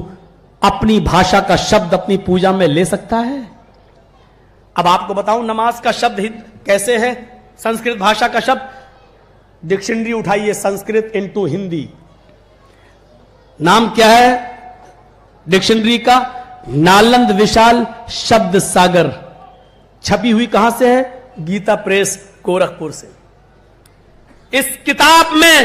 اپنی بھاشا کا شبد اپنی پوجا میں لے سکتا ہے؟ اب آپ کو بتاؤں نماز کا شبد کیسے ہے، سنسکرت بھاشا کا شبد۔ ڈکشنری اٹھائیے سنسکرت انٹو ہندی، نام کیا ہے ڈکشنری کا؟ نالند وشال شبد ساگر، چھپی ہوئی کہاں سے ہے؟ گیتا پریس گورکھپور سے۔ اس کتاب میں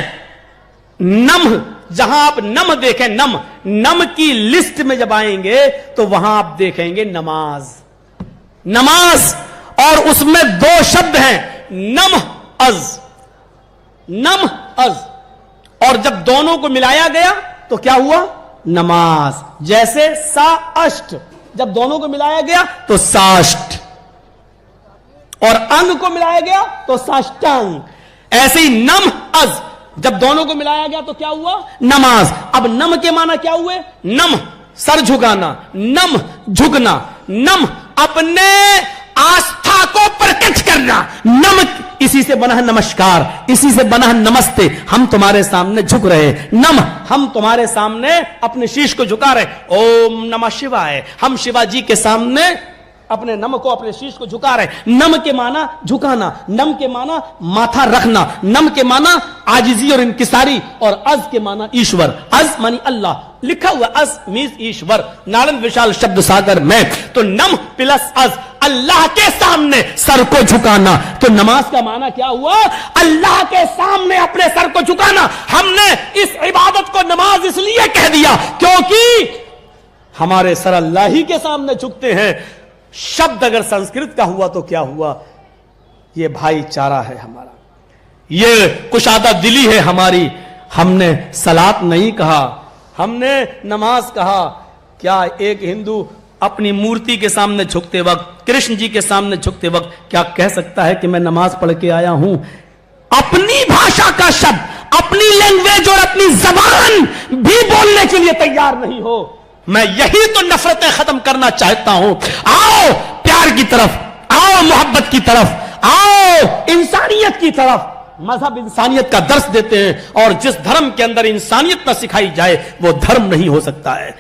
نم، جہاں آپ نم دیکھیں، نم کی لسٹ میں جب آئیں گے تو وہاں آپ دیکھیں گے نماز، نماز، اور اس میں دو شبد ہیں، نم از، نم از، اور جب دونوں کو ملایا گیا تو کیا ہوا؟ نماز۔ جیسے سا اشٹ، جب دونوں کو ملایا گیا تو ساشٹ، اور انگ کو ملایا گیا تو ساشٹانگ۔ ایسے ہی نم از، جب دونوں کو ملایا گیا تو کیا ہوا؟ نماز۔ اب نم کے معنی کیا ہوئے؟ نم سر جھکانا، نم جھکنا، نم اپنے آستھا کو پرکٹ کرنا، نم اسی سے بنا ہے نمسکار، اسی سے بنا ہے نمستے، ہم تمہارے سامنے جھک رہے، نم ہم تمہارے سامنے اپنے شیش کو جھکا رہے، اوم نمہ شیوائے، ہم شیوا جی کے سامنے اپنے نم کو، اپنے شیش کو جھکا رہے۔ نم کے معنی جھکانا، نم کے معنی ماتھا رکھنا، نم کے معنی عاجزی اور انکساری، اور از کے معنی ایشور، از معنی اللہ، لکھا ہوا از میز ایشور، نالند وشال شبد ساگر میں، تو نم پلس از، اللہ کے سامنے سر کو جھکانا۔ تو نماز کا معنی کیا ہوا؟ اللہ کے سامنے اپنے سر کو جھکانا۔ ہم نے اس عبادت کو نماز اس لیے کہہ دیا کیونکہ ہمارے سر اللہ ہی کے سامنے جھکتے ہیں۔ شبد اگر سنسکرت کا ہوا تو کیا ہوا؟ یہ بھائی چارہ ہے ہمارا، یہ کشادہ دلی ہے ہماری۔ ہم نے صلاۃ نہیں کہا، ہم نے نماز کہا۔ کیا ایک ہندو اپنی مورتی کے سامنے جھکتے وقت، کرشن جی کے سامنے جھکتے وقت کیا کہہ سکتا ہے کہ میں نماز پڑھ کے آیا ہوں؟ اپنی بھاشا کا شبد، اپنی لینگویج اور اپنی زبان بھی بولنے کے لیے تیار نہیں ہو۔ میں یہی تو نفرتیں ختم کرنا چاہتا ہوں۔ آؤ پیار کی طرف، آؤ محبت کی طرف، آؤ انسانیت کی طرف۔ مذہب انسانیت کا درس دیتے ہیں، اور جس دھرم کے اندر انسانیت نہ سکھائی جائے وہ دھرم نہیں ہو سکتا ہے۔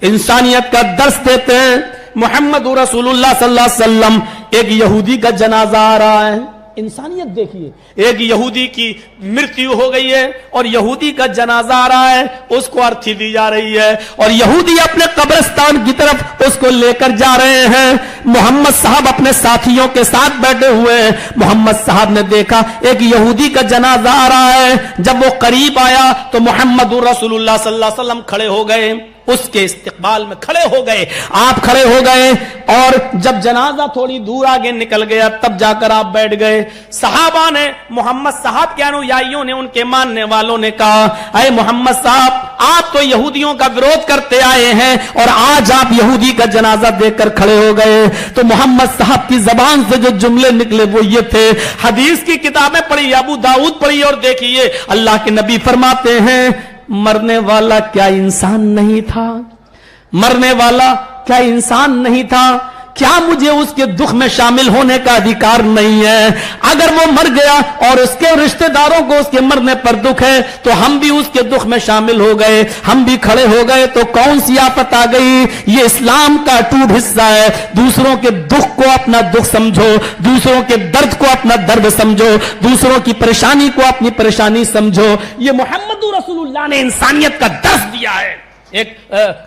انسانیت کا درس دیتے ہیں۔ محمد رسول اللہ صلی اللہ علیہ وسلم، ایک یہودی کا جنازہ آ رہا ہے، انسانیت دیکھیے، ایک یہودی کی مرتیو ہو گئی ہے اور یہودی کا جنازہ آ رہا ہے، اس کو ارتھی دی جا رہی ہے، اور یہودی اپنے قبرستان کی طرف اس کو لے کر جا رہے ہیں۔ محمد صاحب اپنے ساتھیوں کے ساتھ بیٹھے ہوئے ہیں۔ محمد صاحب نے دیکھا ایک یہودی کا جنازہ آ رہا ہے۔ جب وہ قریب آیا تو محمد رسول اللہ صلی اللہ علیہ وسلم کھڑے ہو گئے، اس کے استقبال میں کھڑے ہو گئے، آپ کھڑے ہو گئے، اور جب جنازہ تھوڑی دور آگے نکل گیا تب جا کر آپ بیٹھ گئے۔ صحابہ نے، محمد صاحب کے انویائیوں نے، ان کے ماننے والوں نے کہا، اے محمد صاحب، آپ تو یہودیوں کا وروध کرتے آئے ہیں اور آج آپ یہودی کا جنازہ دیکھ کر کھڑے ہو گئے۔ تو محمد صاحب کی زبان سے جو جملے نکلے وہ یہ تھے، حدیث کی کتابیں پڑھی، ابو داؤد پڑھی اور دیکھیے، اللہ کے نبی فرماتے ہیں، مرنے والا کیا انسان نہیں تھا؟ مرنے والا کیا انسان نہیں تھا؟ क्या मुझे उसके दुख में शामिल होने का अधिकार नहीं है? अगर वो मर गया और उसके रिश्तेदारों को उसके मरने पर दुख है तो हम भी उसके दुख में शामिल हो गए, हम भी खड़े हो गए, तो कौन सी आफत आ गई? ये इस्लाम का अटूट हिस्सा है। दूसरों के दुख को अपना दुख समझो, दूसरों के दर्द को अपना दर्द समझो, दूसरों की परेशानी को अपनी परेशानी समझो। ये मोहम्मद रसूलुल्लाह ने इंसानियत का दर्स दिया है। एक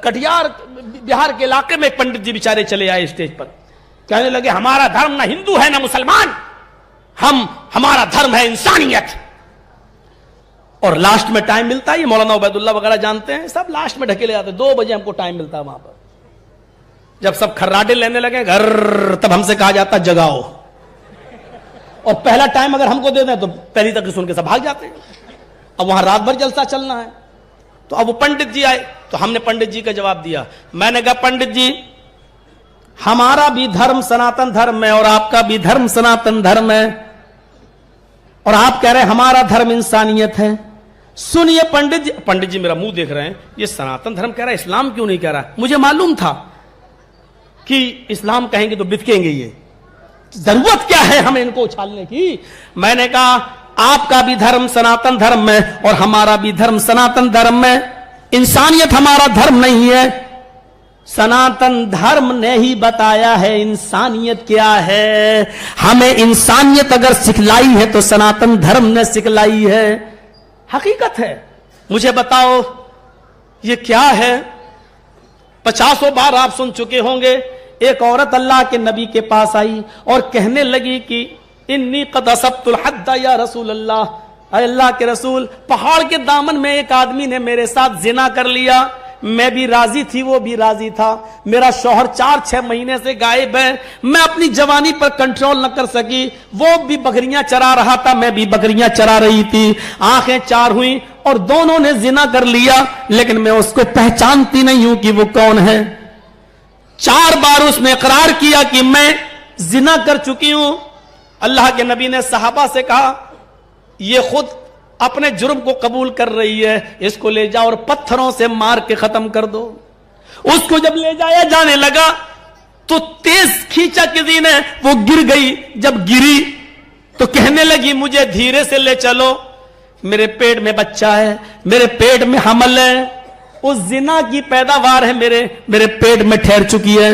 कटिहार बिहार के इलाके में एक पंडित जी बेचारे चले आए स्टेज पर, कहने लगे हमारा धर्म ना हिंदू है ना मुसलमान, हमारा धर्म है इंसानियत। और लास्ट में टाइम मिलता है, ये मौलाना उबैदुल्लाह वगैरह जानते हैं, सब लास्ट में ढकेले जाते हैं। 2 बजे हमको टाइम मिलता है वहां पर। जब सब खर्राटे लेने लगे घर, तब हमसे कहा जाता जगाओ। और पहला टाइम अगर हमको दे दें तो पहली तक सुन के सब भाग जाते हैं। अब वहां रात भर जलसा चलना है। तो अब वो पंडित जी आए, तो हमने पंडित जी का जवाब दिया। मैंने कहा पंडित जी, हमारा भी धर्म सनातन धर्म है और आपका भी धर्म सनातन धर्म है, और आप कह रहे हैं हमारा धर्म इंसानियत है। सुनिए पंडित जी मेरा मुंह देख रहे हैं, ये सनातन धर्म कह रहा है, इस्लाम क्यों नहीं कह रहा? मुझे मालूम था कि इस्लाम कहेंगे तो बिदकेंगे, ये जरूरत क्या है हमें इनको उछालने की? मैंने कहा आपका भी धर्म सनातन धर्म है और हमारा भी धर्म सनातन धर्म है। इंसानियत हमारा धर्म नहीं है, सनातन धर्म ने ही बताया है इंसानियत क्या है। हमें इंसानियत अगर सिखलाई है तो सनातन धर्म ने सिखलाई है। हकीकत है। मुझे बताओ ये क्या है? 50 बार आप सुन चुके होंगे। एक औरत अल्लाह के नबी के पास आई और कहने लगी कि इन्नी कद असब्तुल हद्द या रसूल अल्लाह, अल्लाह के रसूल, पहाड़ के दामन में एक आदमी ने मेरे साथ जिना कर लिया। मैं भी राजी थी, वो भी राजी था। मेरा शौहर 4-6 महीने से गायब है। मैं अपनी जवानी पर कंट्रोल न कर सकी। वो भी बकरियां चरा रहा था, मैं भी बकरियां चरा रही थी। आंखें 4 हुई और दोनों ने जिना कर लिया, लेकिन मैं उसको पहचानती नहीं हूं कि वो कौन है। 4 बार उसने इकरार किया कि मैं जिना कर चुकी हूं। अल्लाह के नबी ने सहाबा से कहा ये खुद अपने जुर्म को कबूल कर रही है, इसको ले जाओ और पत्थरों से मार के खत्म कर दो। उसको जब ले जाया जाने लगा तो तेज खींचा किसी ने, वो गिर गई। जब गिरी तो कहने लगी मुझे धीरे से ले चलो, मेरे पेट में बच्चा है, मेरे पेट में हमल है, उस जिना की पैदावार है मेरे पेट में ठहर चुकी है।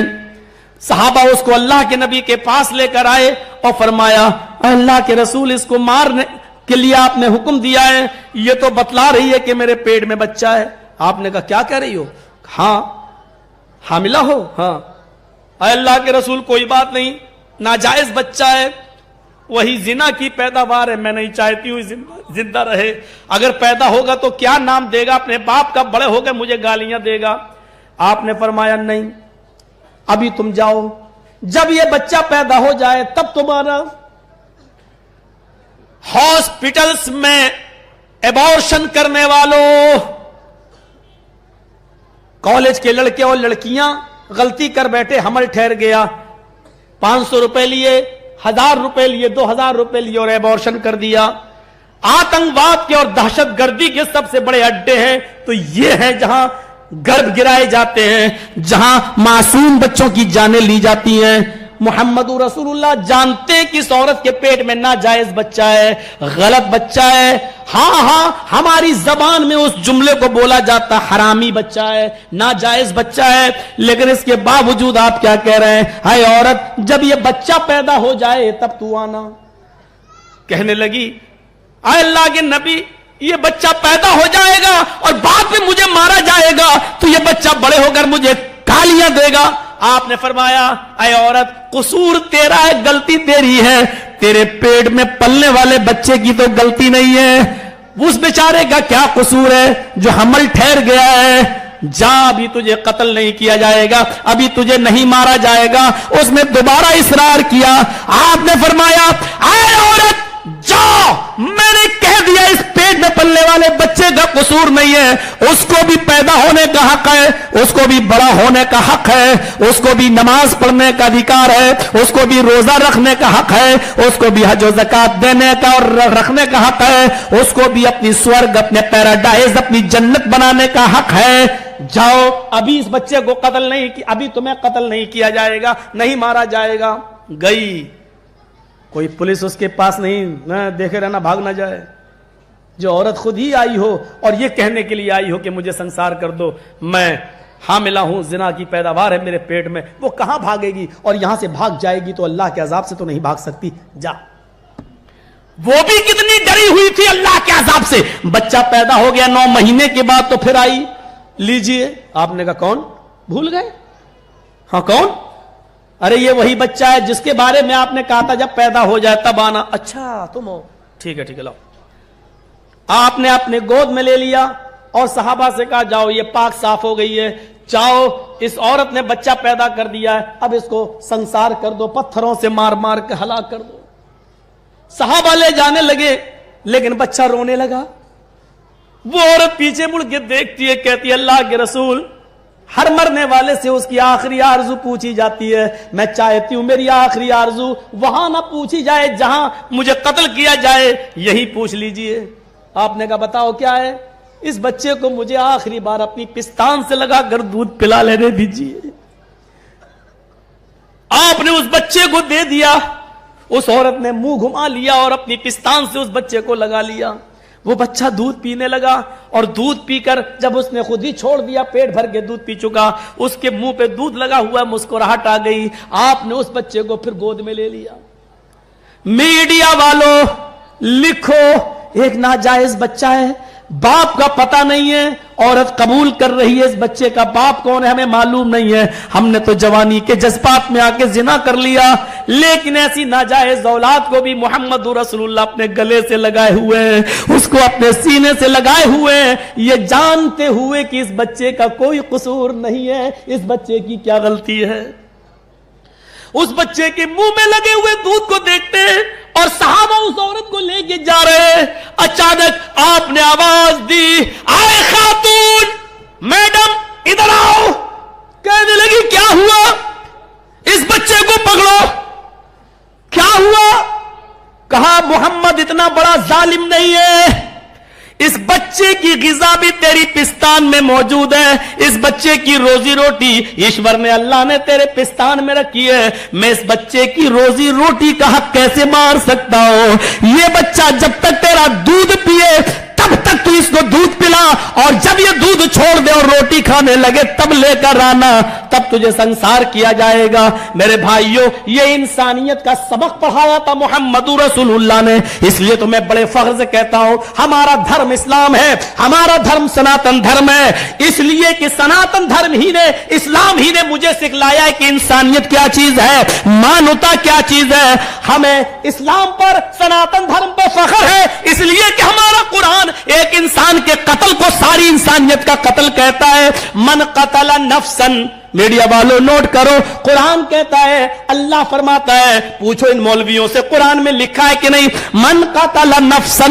सहाबा उसको अल्लाह के नबी के पास लेकर आए और फरमाया अल्लाह के रसूल, इसको मारने के लिए आपने हुक्म दिया है, ये तो बतला रही है कि मेरे पेट में बच्चा है। आपने कहा क्या कह रही हो? हाँ, हामिला हो? हाँ। अल्लाह के रसूल कोई बात नहीं, नाजायज बच्चा है, वही जिना की पैदावार है, मैं नहीं चाहती हूं जिंदा रहे। अगर पैदा होगा तो क्या नाम देगा? अपने बाप का, बड़े हो गए मुझे गालियां देगा। आपने फरमाया नहीं, अभी तुम जाओ, जब ये बच्चा पैदा हो जाए तब तुम्हारा हॉस्पिटल्स में एबॉर्शन करने वालों, कॉलेज के लड़के और लड़कियां गलती कर बैठे, हमल ठहर गया, 500 रुपए लिए, 1000 रुपए लिए, 2000 रुपए लिए और एबॉर्शन कर दिया। आतंकवाद के और दहशतगर्दी के सबसे बड़े अड्डे हैं तो ये है जहां गर्भ गिराए जाते हैं, जहां मासूम बच्चों की जानें ली जाती हैं। मोहम्मद रसूलुल्लाह जानते हैं कि इस औरत के पेट में नाजायज बच्चा है, गलत बच्चा है। हाँ, हमारी जबान में उस जुमले को बोला जाता हरामी बच्चा है, नाजायज बच्चा है, लेकिन इसके बावजूद आप क्या कह रहे हैं? हाय औरत, जब ये बच्चा पैदा हो जाए तब तू आना। कहने लगी अल्लाह के नबी, ये बच्चा पैदा हो जाएगा और बाद में मुझे मारा जाएगा, तो ये बच्चा बड़े होकर मुझे गालियां देगा। आपने फरमाया ऐ औरत, कसूर तेरा है, गलती तेरी है, तेरे पेट में पलने वाले बच्चे की तो गलती नहीं है। उस बेचारे का क्या कसूर है जो हमल ठहर गया है? जा, अभी तुझे कत्ल नहीं किया जाएगा, अभी तुझे नहीं मारा जाएगा। उसने दोबारा इसरार किया। आपने फरमाया ऐ औरत जाओ, मैंने कह दिया इस पेट में पलने वाले बच्चे का कसूर नहीं है, उसको भी पैदा होने का हक है, उसको भी बड़ा होने का हक है, उसको भी नमाज पढ़ने का अधिकार है, उसको भी रोजा रखने का हक है, उसको भी हज और ज़कात देने का और रखने का हक है, उसको भी अपनी स्वर्ग, अपने पैराडाइज, अपनी जन्नत बनाने का हक है। جاؤ ابھی اس بچے کو قتل نہیں کی، ابھی تمہیں قتل نہیں کیا جائے گا، نہیں مارا جائے گا. گئی، کوئی پولیس اس کے پاس نہیں نہ دیکھے رہنا بھاگ نہ جائے. جو عورت خود ہی آئی ہو اور یہ کہنے کے لیے آئی ہو کہ مجھے سنسار کر دو، میں حاملہ ہوں، زنا کی پیداوار ہے میرے پیٹ میں، وہ کہاں بھاگے گی؟ اور یہاں سے بھاگ جائے گی تو اللہ کے عذاب سے تو نہیں بھاگ سکتی. جا. وہ بھی کتنی ڈری ہوئی تھی اللہ کے عذاب سے. بچہ پیدا ہو گیا 9 مہینے کے بعد تو پھر آئی. لیجئے. آپ نے کہا کون؟ بھول گئے؟ ہاں کون؟ ارے یہ وہی بچہ ہے جس کے بارے میں آپ نے کہا تھا جب پیدا ہو جائے تب آنا. اچھا تم ہو، ٹھیک ہے ٹھیک ہے، لاؤ. آپ نے اپنے گود میں لے لیا اور صحابہ سے کہا جاؤ یہ پاک صاف ہو گئی ہے، جاؤ اس عورت نے بچہ پیدا کر دیا ہے، اب اس کو سنسار کر دو، پتھروں سے مار مار کے ہلاک کر دو. صحابہ لے جانے لگے لیکن بچہ رونے لگا. وہ عورت پیچھے مڑ کے دیکھتی ہے، کہتی ہے اللہ کے رسول، ہر مرنے والے سے اس کی آخری آرزو پوچھی جاتی ہے، میں چاہتی ہوں میری آخری آرزو وہاں نہ پوچھی جائے جہاں مجھے قتل کیا جائے، یہی پوچھ لیجئے. آپ نے کہا بتاؤ کیا ہے؟ اس بچے کو مجھے آخری بار اپنی پستان سے لگا کر دودھ پلا لینے دیجئے. آپ نے اس بچے کو دے دیا. اس عورت نے منہ گھما لیا اور اپنی پستان سے اس بچے کو لگا لیا. وہ بچہ دودھ پینے لگا اور دودھ پی کر جب اس نے خود ہی چھوڑ دیا، پیٹ بھر کے دودھ پی چکا، اس کے منہ پہ دودھ لگا ہوا، مسکراہٹ آ گئی. آپ نے اس بچے کو پھر گود میں لے لیا. میڈیا والوں لکھو ایک ناجائز بچہ ہے، باپ کا پتہ نہیں ہے، عورت قبول کر رہی ہے، اس بچے کا باپ کون ہے ہمیں معلوم نہیں ہے، ہم نے تو جوانی کے جذبات میں آ کے زنا کر لیا. لیکن ایسی ناجائز اولاد کو بھی محمد رسول اللہ اپنے گلے سے لگائے ہوئے ہیں، اس کو اپنے سینے سے لگائے ہوئے ہیں، یہ جانتے ہوئے کہ اس بچے کا کوئی قصور نہیں ہے، اس بچے کی کیا غلطی ہے. اس بچے کے منہ میں لگے ہوئے دودھ کو دیکھتے ہیں اور صحابہ اس عورت کو لے کے جا رہے ہیں. اچانک آپ نے آواز دی، آئے خاتون، میڈم ادھر آؤ. کہنے لگی کیا ہوا؟ اس بچے کو پکڑو. کیا ہوا؟ کہا محمد اتنا بڑا ظالم نہیں ہے، اس بچے کی غذا بھی تیری پستان میں موجود ہے، اس بچے کی روزی روٹی ایشور نے اللہ نے تیرے پستان میں رکھی ہے. میں اس بچے کی روزی روٹی کا حق کیسے مار سکتا ہوں؟ یہ بچہ جب تک تیرا دودھ پیے تب تک تو اس کو دودھ پلا، اور جب یہ دودھ چھوڑ دے اور روٹی کھانے لگے تب لے کر آنا، تب تجھے سنسار کیا جائے گا. میرے بھائیوں، یہ انسانیت کا سبق پڑھایا تھا محمد رسول اللہ نے. اس لیے تو میں بڑے فخر سے کہتا ہوں ہمارا دھرم اسلام ہے، ہمارا دھرم سناتن دھرم ہے، اس لیے کہ سناتن دھرم ہی نے، اسلام ہی نے مجھے سکھلایا ہے کہ انسانیت کیا چیز ہے، مانوتا کیا چیز ہے. ہمیں اسلام پر، سناتن دھرم پر فخر ہے، اس لیے کہ ہمارا قرآن ایک انسان کے قتل کو ساری انسانیت کا قتل کہتا ہے. من قتل نفسا، میڈیا والوں نوٹ کرو، قرآن کہتا ہے، اللہ فرماتا ہے، پوچھو ان مولویوں سے قرآن میں لکھا ہے کہ نہیں، من قتل نفسا،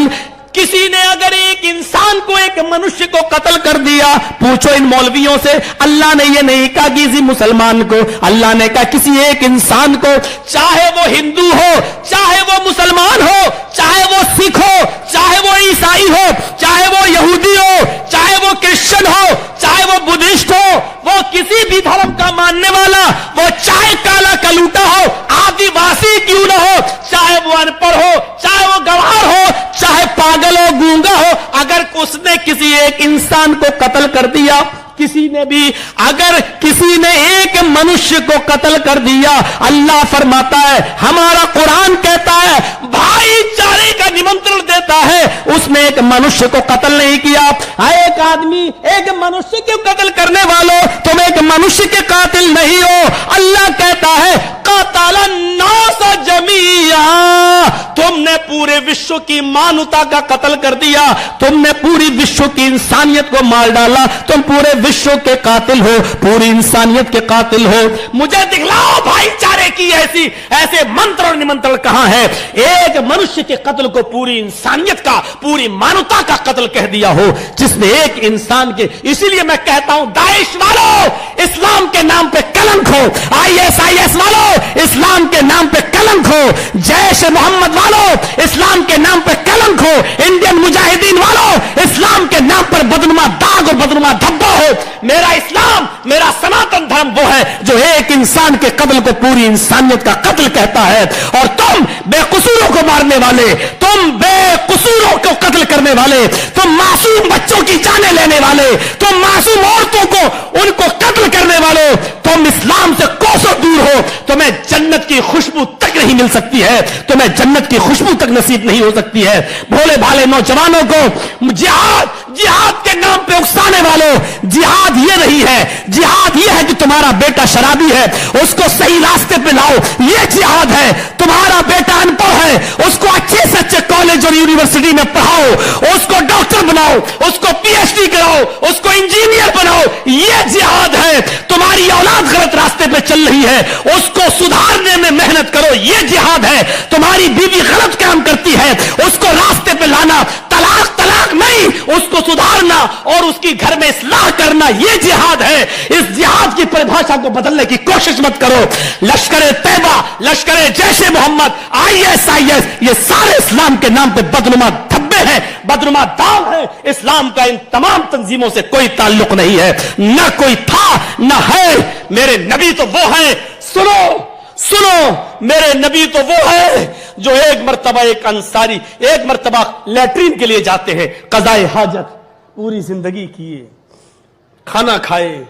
کسی نے اگر ایک انسان کو، ایک منشیہ کو قتل کر دیا، پوچھو ان مولویوں سے، اللہ نے یہ نہیں کہا کسی مسلمان کو، اللہ نے کہا کسی ایک انسان کو، چاہے وہ ہندو ہو، چاہے وہ مسلمان ہو، چاہے وہ سکھ ہو، چاہے وہ عیسائی ہو، چاہے وہ یہودی ہو، چاہے وہ کرسچن ہو، چاہے وہ بدھسٹ ہو، وہ کسی بھی دھرم کا ماننے والا، وہ چاہے کالا کلوٹا ہو، آدی واسی کیوں نہ ہو، چاہے وہ ان پڑھ ہو، چاہے وہ گوار ہو، چاہے پاگل ہو، گونگا ہو، اگر اس نے کسی ایک انسان کو قتل کر دیا، کسی نے بھی اگر کسی نے ایک منشیہ کو قتل کر دیا، اللہ فرماتا ہے، ہمارا قرآن کہتا ہے، بھائی چارے کا نمنترن دیتا ہے، اس نے ایک منشیہ کو قتل نہیں کیا. ایک آدمی ایک منشیہ کو قتل کرنے والوں، تم ایک منشیہ کے قاتل نہیں ہو. اللہ کہتا ہے قاتل الناس جميعا، تم نے پورے وشو کی مانوتا کا قتل کر دیا، تم نے پوری وشو کی انسانیت کو مار ڈالا، تم پورے وشو کے قاتل ہو، پوری انسانیت کے قاتل ہو. مجھے دکھلاؤ بھائی چارے کی ایسے منتر اور نمنتر کہاں ہے؟ ایک منشیہ کے قتل کو پوری انسانیت کا، پوری مانوتا کا قتل کہہ دیا ہو، جس نے ایک انسان کے. اسی لیے میں کہتا ہوں داعش والوں، اسلام کے نام پہ کلنک ہو، ISIS والوں، اسلام کے نام پہ کلنک ہو، جیش محمد والوں، اسلام کے نام پہ کلنک ہو، انڈین مجاہدین والوں، اسلام کے نام پر بدنما داغ اور بدنما دھبا ہو. ہو میرا اسلام میرا سناتن دھرم وہ ہے جو ایک انسان کے قتل کو پوری انسانیت کا قتل کہتا ہے، اور تم بے قصوروں کو مارنے والے، تم بے قصوروں کو قتل کرنے والے، تم معصوم بچوں کی جانیں لینے والے، تم معصوم عورتوں کو ان کو قتل کرنے والے، تم اسلام سے کوسوں دور ہو، تمہیں جنت کی خوشبو تک نہیں مل سکتی ہے، تمہیں جنت کی خوشبو تک نصیب نہیں ہو سکتی ہے۔ بھولے بھالے نوجوانوں کو جہاد کے نام پہ اکسانے والوں، جہاد یہ نہیں ہے، جہاد یہ ہے کہ تمہارا بیٹا شرابی ہے اس کو صحیح راستے پہ لاؤ، یہ جہاد ہے۔ تمہارا بیٹا ان پڑھ ہے اس کو اچھے سے اچھے کالج اور یونیورسٹی میں پڑھاؤ، اس کو ڈاکٹر بناؤ، اس کو پی ایچ ڈی کراؤ، اس کو انجینئر بناؤ، یہ جہاد ہے۔ تمہاری اولاد غلط راستے پہ چل رہی ہے اس کو سدھارنے میں محنت کرو، یہ جہاد ہے۔ تمہاری بیوی غلط کام کرتی ہے اس کو راستے پہ لانا، طلاق نہیں، اس کو سدھارنا اور اس کی گھر میں اصلاح کرنا، یہ جہاد ہے۔ اس جہاد کی پریبھاشا کو بدلنے کی کوشش مت کرو۔ لشکر طیبہ، لشکر جیش محمد، ISIS، یہ سارے اسلام کے نام پہ بدنما دھبے ہیں، بدنما داغ ہے۔ اسلام کا ان تمام تنظیموں سے کوئی تعلق نہیں ہے، نہ کوئی تھا نہ ہے۔ میرے نبی تو وہ ہیں، سنو میرے نبی تو وہ ہے جو ایک مرتبہ ایک انصاری ایک مرتبہ لیٹرین کے لیے جاتے ہیں، قضائے حاجت پوری زندگی کیے، کھانا کھائے،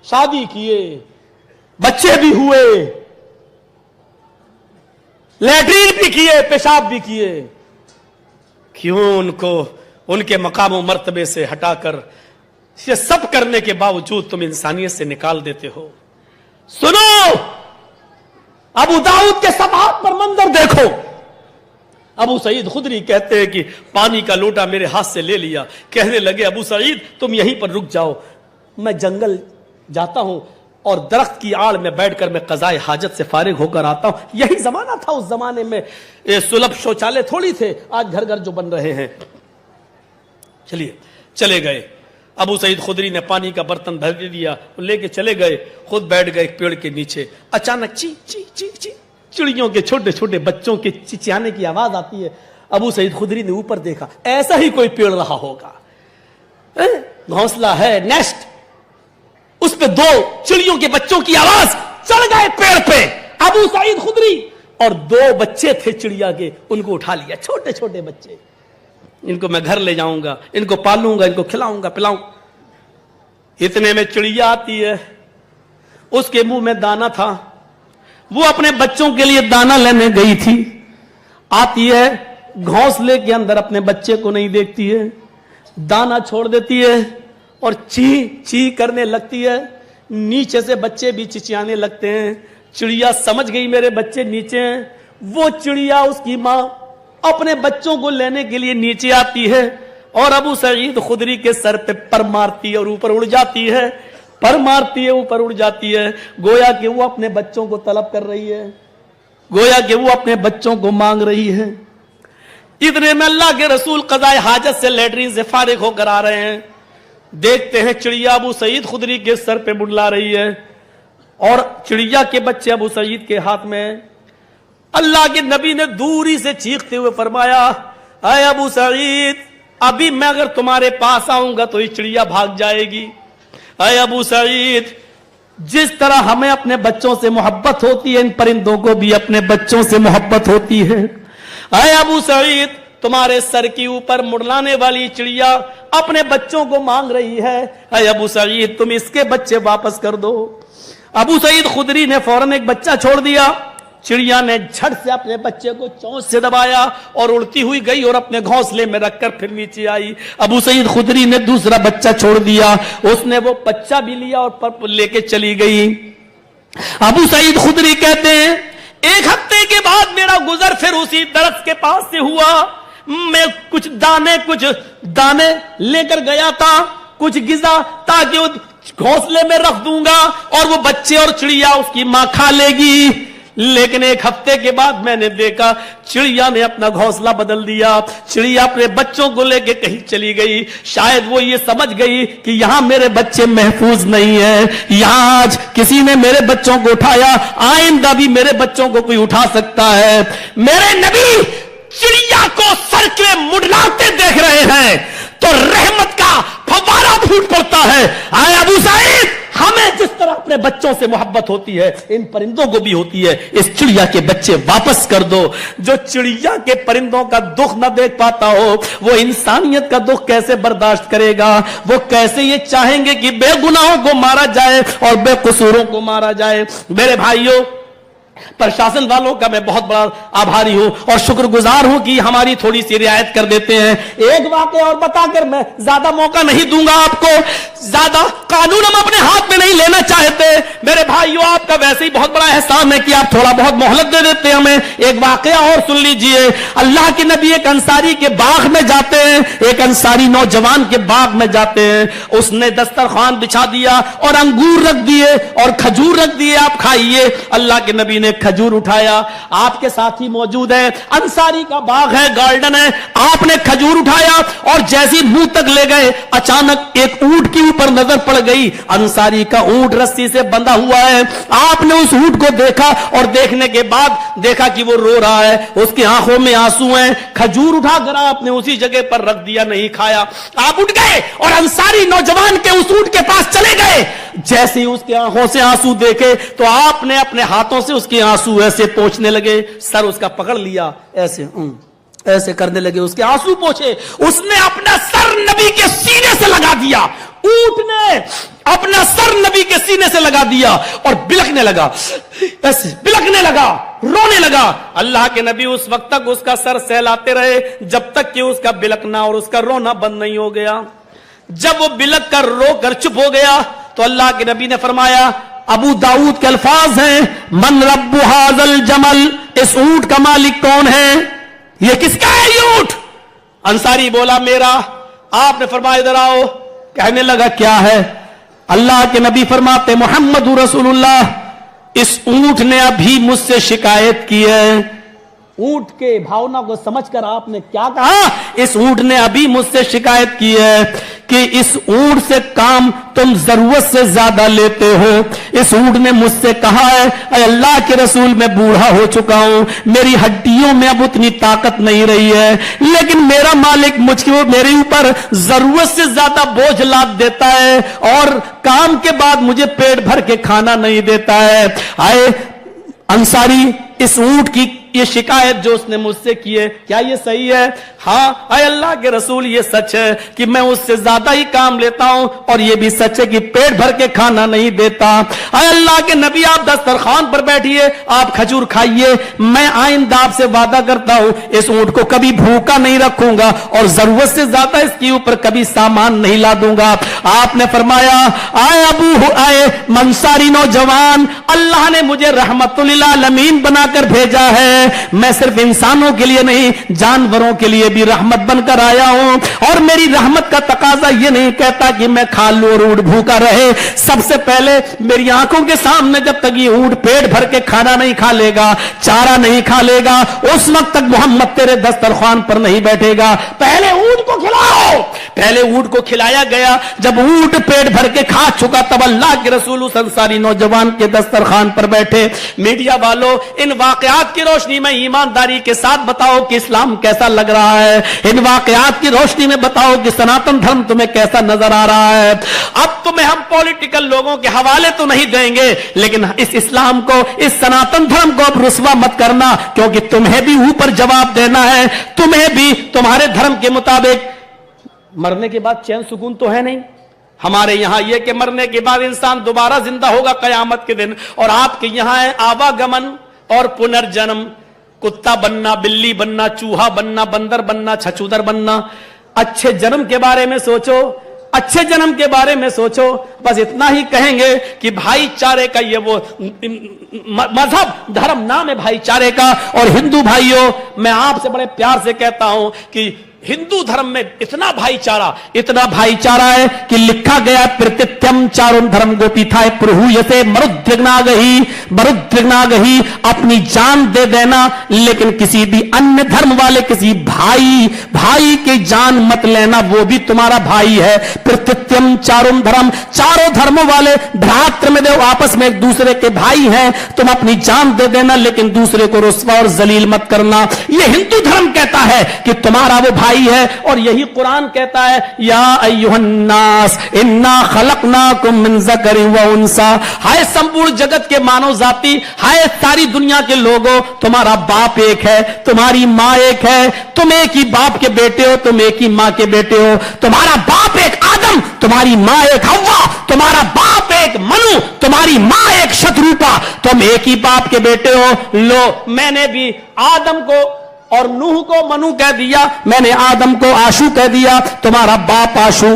شادی کیے، بچے بھی ہوئے، لیٹرین بھی کیے، پیشاب بھی کیے، کیوں ان کو ان کے مقام و مرتبے سے ہٹا کر یہ سب کرنے کے باوجود تم انسانیت سے نکال دیتے ہو؟ سنو، ابو داؤد کے صفحات پر منظر دیکھو۔ ابو سعید خدری کہتے ہیں کہ پانی کا لوٹا میرے ہاتھ سے لے لیا، کہنے لگے ابو سعید تم یہیں پر رک جاؤ، میں جنگل جاتا ہوں اور درخت کی آڑ میں بیٹھ کر میں قضائے حاجت سے فارغ ہو کر آتا ہوں۔ یہی زمانہ تھا، اس زمانے میں سلبھ شوچالے تھوڑی تھے، آج گھر گھر جو بن رہے ہیں۔ چلیے چلے گئے، ابو سعید خدری نے پانی کا برتن بھر دیا، لے کے چلے گئے، خود بیٹھ گئے ایک پیڑ کے نیچے۔ اچانک چی چی چی چی چڑیوں کے چھوٹے چھوٹے بچوں کے چچیانے کی آواز آتی ہے۔ ابو سعید خدری نے اوپر دیکھا، ایسا ہی کوئی پیڑ رہا ہوگا، گھونسلہ ہے، نیسٹ، اس پہ دو چڑیوں کے بچوں کی آواز، چڑھ گئے پیڑ پہ ابو سعید خدری، اور دو بچے تھے چڑیا کے، ان کو اٹھا لیا، چھوٹے چھوٹے بچے، ان کو میں گھر لے جاؤں گا، ان کو پالوں گا، ان کو کھلاؤں گا پلاؤں۔ اتنے میں چڑیا آتی ہے، اس کے منہ میں دانا تھا، وہ اپنے بچوں کے لیے دانا لینے گئی تھی، آتی ہے گھونسلے کے اندر اپنے بچے کو نہیں دیکھتی ہے، دانا چھوڑ دیتی ہے اور چی چی کرنے لگتی ہے، نیچے سے بچے بھی چچیانے لگتے ہیں۔ چڑیا سمجھ گئی میرے بچے نیچے ہیں، وہ چڑیا اس کی ماں اپنے بچوں کو لینے کے لیے نیچے آتی ہے اور ابو سعید خدری کے سر پہ پر مارتی ہے اور اوپر اڑ جاتی ہے، پر مارتی ہے اوپر اڑ جاتی ہے، گویا کہ وہ اپنے بچوں کو طلب کر رہی ہے، گویا کہ وہ اپنے بچوں کو مانگ رہی ہے۔ اتنے میں اللہ کے رسول قضائے حاجت سے لیٹرین سے فارغ ہو کر آ رہے ہیں، دیکھتے ہیں چڑیا ابو سعید خدری کے سر پہ منڈلا رہی ہے اور چڑیا کے بچے ابو سعید کے ہاتھ میں۔ اللہ کے نبی نے دوری سے چیختے ہوئے فرمایا، اے ابو سعید، ابھی میں اگر تمہارے پاس آؤں گا تو یہ چڑیا بھاگ جائے گی۔ اے ابو سعید، جس طرح ہمیں اپنے بچوں سے محبت ہوتی ہے، ان پرندوں کو بھی اپنے بچوں سے محبت ہوتی ہے۔ اے ابو سعید، تمہارے سر کی اوپر مڑلانے والی چڑیا اپنے بچوں کو مانگ رہی ہے، اے ابو سعید تم اس کے بچے واپس کر دو۔ ابو سعید خدری نے فوراً ایک بچہ چھوڑ دیا، چڑیا نے جھٹ سے اپنے بچے کو چونچ سے دبایا اور اڑتی ہوئی گئی اور اپنے گھونسلے میں رکھ کر پھر نیچے آئی۔ ابو سعید خدری نے دوسرا بچہ چھوڑ دیا، اس نے وہ بچہ بھی لیا اور لے کے چلی گئی۔ ابو سعید خدری کہتے ہیں ایک ہفتے کے بعد میرا گزر پھر اسی درخت کے پاس سے ہوا، میں کچھ دانے لے کر گیا تھا، کچھ غذا تاکہ وہ گھونسلے میں رکھ دوں گا اور وہ بچے اور چڑیا اس کی ماں کھا لے گی، لیکن ایک ہفتے کے بعد میں نے دیکھا چڑیا نے اپنا گھونسلہ بدل دیا، چڑیا اپنے بچوں کو لے کے کہیں چلی گئی۔ شاید وہ یہ سمجھ گئی کہ یہاں میرے بچے محفوظ نہیں ہیں، یہاں آج کسی نے میرے بچوں کو اٹھایا، آئندہ بھی میرے بچوں کو کوئی اٹھا سکتا ہے۔ میرے نبی چڑیا کو سر کے منڈلاتے دیکھ رہے ہیں تو رحمت کا फव्वारा फूट पड़ता है। आए अबू सईद, हमें जिस तरह अपने बच्चों से मोहब्बत होती है, इन परिंदों को भी होती है। इस चिड़िया के बच्चे वापस कर दो। जो चिड़िया के परिंदों का दुख न देख पाता हो, वो इंसानियत का दुख कैसे बर्दाश्त करेगा? वो कैसे ये चाहेंगे कि बेगुनाहों को मारा जाए और बेकसूरों को मारा जाए? मेरे भाइयों, प्रशासन वालों का मैं बहुत बड़ा आभारी हूं और शुक्रगुजार हूं कि हमारी थोड़ी सी रियायत कर देते हैं। एक वाकया और बताकर मैं ज्यादा मौका नहीं दूंगा आपको, ज्यादा कानून हम अपने हाथ में नहीं लेना चाहते। मेरे भाइयों, आपका वैसे ही बहुत बड़ा एहसान है कि आप थोड़ा बहुत मोहलत दे देते हैं हमें। एक वाकया और सुन लीजिए। अल्लाह के नबी एक अंसारी के बाग में जाते हैं, एक अंसारी नौजवान के बाग में जाते हैं। उसने दस्तरखान बिछा दिया और अंगूर रख दिए और खजूर रख दिए, आप खाइए। अल्लाह के नबी ने खजूर उठाया, आपके साथ ही मौजूद है, अंसारी का बाग है, गार्डन है। आपने खजूर उठाया और जैसे मुंह तक ले गए, अचानक एक ऊंट के ऊपर नजर पड़ गई। अंसारी का ऊंट रस्सी से बंधा हुआ है। आपने उस ऊंट को देखा और देखने के बाद देखा कि वो रो रहा है, उसकी आंखों में आंसू हैं। खजूर उठाकर आपने उसी जगह पर रख दिया, नहीं खाया। आप उठ गए और अंसारी नौजवान के उस ऊंट के पास चले गए। जैसे ही उसकी आंखों से आंसू देखे तो आपने अपने हाथों से उसके आंसू ऐसे पोंछने लगे। सर उसका पकड़ लिया, ऐसे ऐसे करने लगे, उसके आंसू पोंछे। उसने अपना सर नबी के सीने से लगा दिया। ऊंट ने अपना सर नबी के सीने से लगा दिया और बिलखने लगा, ऐसे बिलखने लगा, रोने लगा। अल्लाह के नबी उस वक्त तक उसका सर सहलाते रहे जब तक कि उसका बिलखना और उसका रोना बंद नहीं हो गया। जब वो बिलख कर रो कर चुप हो गया तो अल्लाह के नबी ने फरमाया, अबू दाऊद के अल्फाज हैं, मन रब्बु हाज़ल जमल, इस ऊंट का मालिक कौन है? ये किसका है ये ऊंट? अंसारी बोला, मेरा। आपने फरमाया, इधर आओ। कहने लगा, क्या है? अल्लाह के नबी फरमाते, मोहम्मद रसूलुल्लाह, इस ऊंट ने अभी मुझसे शिकायत की है। ऊंट के भावना को समझकर आपने क्या कहा? इस ऊंट ने अभी मुझसे शिकायत की है कि इस ऊंट से काम तुम जरूरत से ज्यादा लेते हो। इस ऊंट ने मुझसे कहा है, अल्लाह के रसूल, मैं बूढ़ा हो चुका हूं, मेरी हड्डियों में अब उतनी ताकत नहीं रही है, लेकिन मेरा मालिक मुझको मेरे ऊपर जरूरत से ज्यादा बोझ लाद देता है और काम के बाद मुझे पेट भर के खाना नहीं देता है। आए अंसारी, इस ऊंट की ये शिकायत जो उसने मुझसे की है, क्या ये सही है? हाँ, अय अल्लाह के रसूल, ये सच है कि मैं उससे ज्यादा ही काम लेता हूं और ये भी सच है कि पेट भर के खाना नहीं देता। अय अल्लाह के नबी, आप दस्तरखान पर बैठिए, आप खजूर खाइए, मैं आइंदा आपसे वादा करता हूं इस ऊंट को कभी भूखा नहीं रखूंगा और जरूरत से ज्यादा इसके ऊपर कभी सामान नहीं ला दूंगा। आपने फरमाया, आए अबू, आए मंसारी नौजवान, अल्लाह ने मुझे रहमतुल लिल आलमीन बनाकर भेजा है। मैं सिर्फ इंसानों के लिए नहीं, जानवरों के लिए भी रहमत बनकर आया हूं और मेरी रहमत का तकाजा यह नहीं कहता कि मैं खा लूं और ऊंट भूखा रहे। सबसे पहले मेरी आंखों के सामने जब तक ये ऊंट पेट भर के खाना नहीं खा लेगा, चारा नहीं खा लेगा, उस वक्त तक मोहम्मद तेरे दस्तरखान पर नहीं बैठेगा। पहले ऊंट को खिलाओ। पहले ऊंट को खिलाया गया। जब ऊंट पेट भर के खा चुका तब अल्लाह के रसूल उस अंसारी नौजवान के दस्तरखान पर बैठे। मीडिया वालों, इन वाकयात की रोशनी में ईमानदारी के साथ बताओ कि इस्लाम कैसा लग रहा है। इन वाकयात की रोशनी में बताओ कि सनातन धर्म तुम्हें कैसा नजर आ रहा है। अब तुम्हें हम पॉलिटिकल लोगों के हवाले तो नहीं देंगे, लेकिन इस इस्लाम को, इस सनातन धर्म को अब रुस्वा मत करना, क्योंकि तुम्हें भी ऊपर जवाब देना है। तुम्हें भी तुम्हारे धर्म के मुताबिक मरने के बाद चैन सुकून तो है नहीं। हमारे यहां यह कि मरने के बाद इंसान दोबारा जिंदा होगा कयामत के दिन, और आपके यहां है आवागमन और पुनर्जन्म। कुत्ता बनना, बिल्ली बनना, चूहा बनना, बंदर बनना, छछूदर बनना। अच्छे जन्म के बारे में सोचो, अच्छे जन्म के बारे में सोचो। बस इतना ही कहेंगे कि भाईचारे का ये वो मजहब, धर्म नाम है भाईचारे का। और हिंदू भाइयों, मैं आपसे बड़े प्यार से कहता हूं कि हिंदू धर्म में इतना भाईचारा है कि लिखा गया, प्रतित्यम चारुण धर्म गोपीथाय प्रहूयसे मरुद्रिग्नागही, अपनी जान दे देना, लेकिन किसी भी अन्य धर्म वाले किसी भाई की जान मत लेना, वो भी तुम्हारा भाई है। प्रतित्यम चारुण धर्म, चारों धर्मों वाले भ्रातृ में देव, आपस में एक दूसरे के भाई हैं। तुम अपनी जान दे देना, लेकिन दूसरे को रुस्वा और जलील मत करना। ये हिंदू धर्म कहता है कि तुम्हारा वो भाई بھائی ہے. اور یہی قرآن کہتا ہے یا ایھا الناس انا خلقناکم من ذکر و انثی. ہائے سمپورن جگت کے مانو ذاتی، ہائے ساری دنیا کے لوگوں، تمہارا باپ ایک ہے، تمہاری ماں ایک ہے، تم ایک ہی باپ کے بیٹے ہو، تم ایک ہی ماں کے بیٹے ہو. تمہارا باپ ایک آدم، تمہاری ماں ایک حوا، تمہارا باپ ایک منو، تمہاری ماں ایک شتروپا، تم ایک ہی باپ کے بیٹے ہو. لو میں نے بھی آدم کو اور نوح کو منو کہہ دیا، میں نے آدم کو آشو کہہ دیا، تمہارا باپ آشو.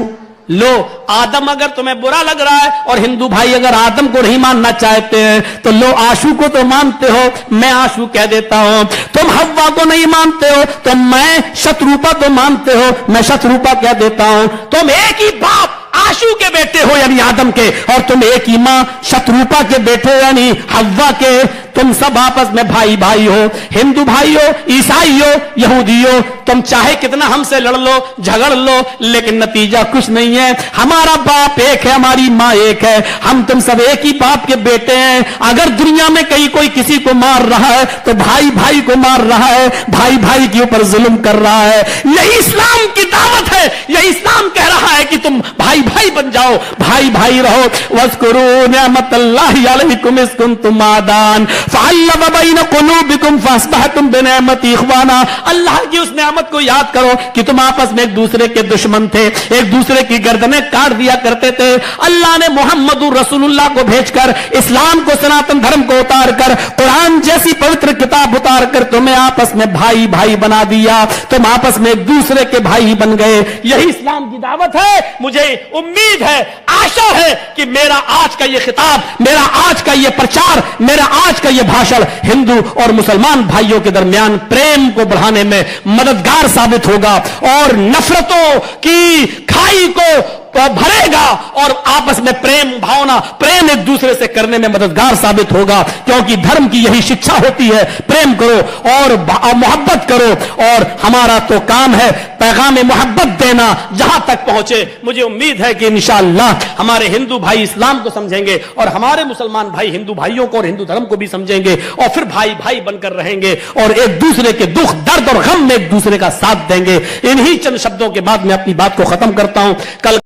لو آدم اگر تمہیں برا لگ رہا ہے اور ہندو بھائی اگر آدم کو نہیں ماننا چاہتے ہیں تو لو آشو کو تو مانتے ہو، میں آشو کہہ دیتا ہوں. تم حوا کو نہیں مانتے ہو تو میں شتروپا تو مانتے ہو، میں شتروپا کہہ دیتا ہوں. تم ایک ہی باپ آشو کے بیٹے ہو یعنی آدم کے، اور تم ایک ہی ماں شتروپا کے بیٹے ہو یعنی حوا کے. تم سب آپس میں بھائی بھائی ہو، ہندو بھائی ہو، عیسائی ہو، یہودی ہو. تم چاہے کتنا ہم سے لڑ لو، جھگڑ لو، لیکن نتیجہ کچھ نہیں ہے. ہمارا باپ ایک ہے، ہماری ماں ایک ہے، ہم تم سب ایک ہی باپ کے بیٹے ہیں. اگر دنیا میں کہیں کوئی کسی کو مار رہا ہے تو بھائی بھائی کو مار رہا ہے، بھائی بھائی کے اوپر ظلم کر رہا ہے. یہی اسلام کی دعوت ہے، یہی اسلام کہہ رہا ہے کہ تم بھائی بھائی بن جاؤ، بھائی بھائی رہو. وَاذْكُرُوا نِعْمَةَ اللَّهِ عَلَيْكُمْ إِذْ كُنْتُمْ أَعْدَاءً فَأَلَّفَ بَيْنَ قُلُوبِكُمْ فَأَصْبَحْتُمْ بِنِعْمَتِهِ إِخْوَانًا. اللہ کی اس نعمت کو یاد کرو کہ تم آپس میں ایک دوسرے کے دشمن تھے، ایک دوسرے کی گردنیں کاٹ دیا کرتے تھے. اللہ نے محمد رسول اللہ کو بھیج کر، اسلام کو، سناتن دھرم کو اتار کر، قرآن جیسی پوتر کتاب اتار کر تمہیں آپس میں بھائی بھائی بنا دیا. تم آپس میں ایک دوسرے کے بھائی بن گئے. یہی اسلام کی دعوت ہے. مجھے امید ہے، آشا ہے کہ میرا آج کا یہ خطاب، میرا آج کا یہ پرچار، میرا آج کا یہ بھاشن ہندو اور مسلمان بھائیوں کے درمیان پریم کو بڑھانے میں مددگار ثابت ہوگا اور نفرتوں کی کھائی کو بھرے گا اور آپس میں پریم بھاونا، پریم ایک دوسرے سے کرنے میں مددگار ثابت ہوگا. کیونکہ دھرم کی یہی شکشا ہوتی ہے، پریم کرو اور محبت کرو. اور ہمارا تو کام ہے پیغام محبت دینا جہاں تک پہنچے. مجھے امید ہے کہ انشاءاللہ ہمارے ہندو بھائی اسلام کو سمجھیں گے اور ہمارے مسلمان بھائی ہندو بھائیوں کو اور ہندو دھرم کو بھی سمجھیں گے اور پھر بھائی بھائی بن کر رہیں گے اور ایک دوسرے کے دکھ، درد اور غم میں ایک دوسرے کا ساتھ دیں گے. انہی چند شبدوں کے بعد میں اپنی بات کو ختم کرتا ہوں. کل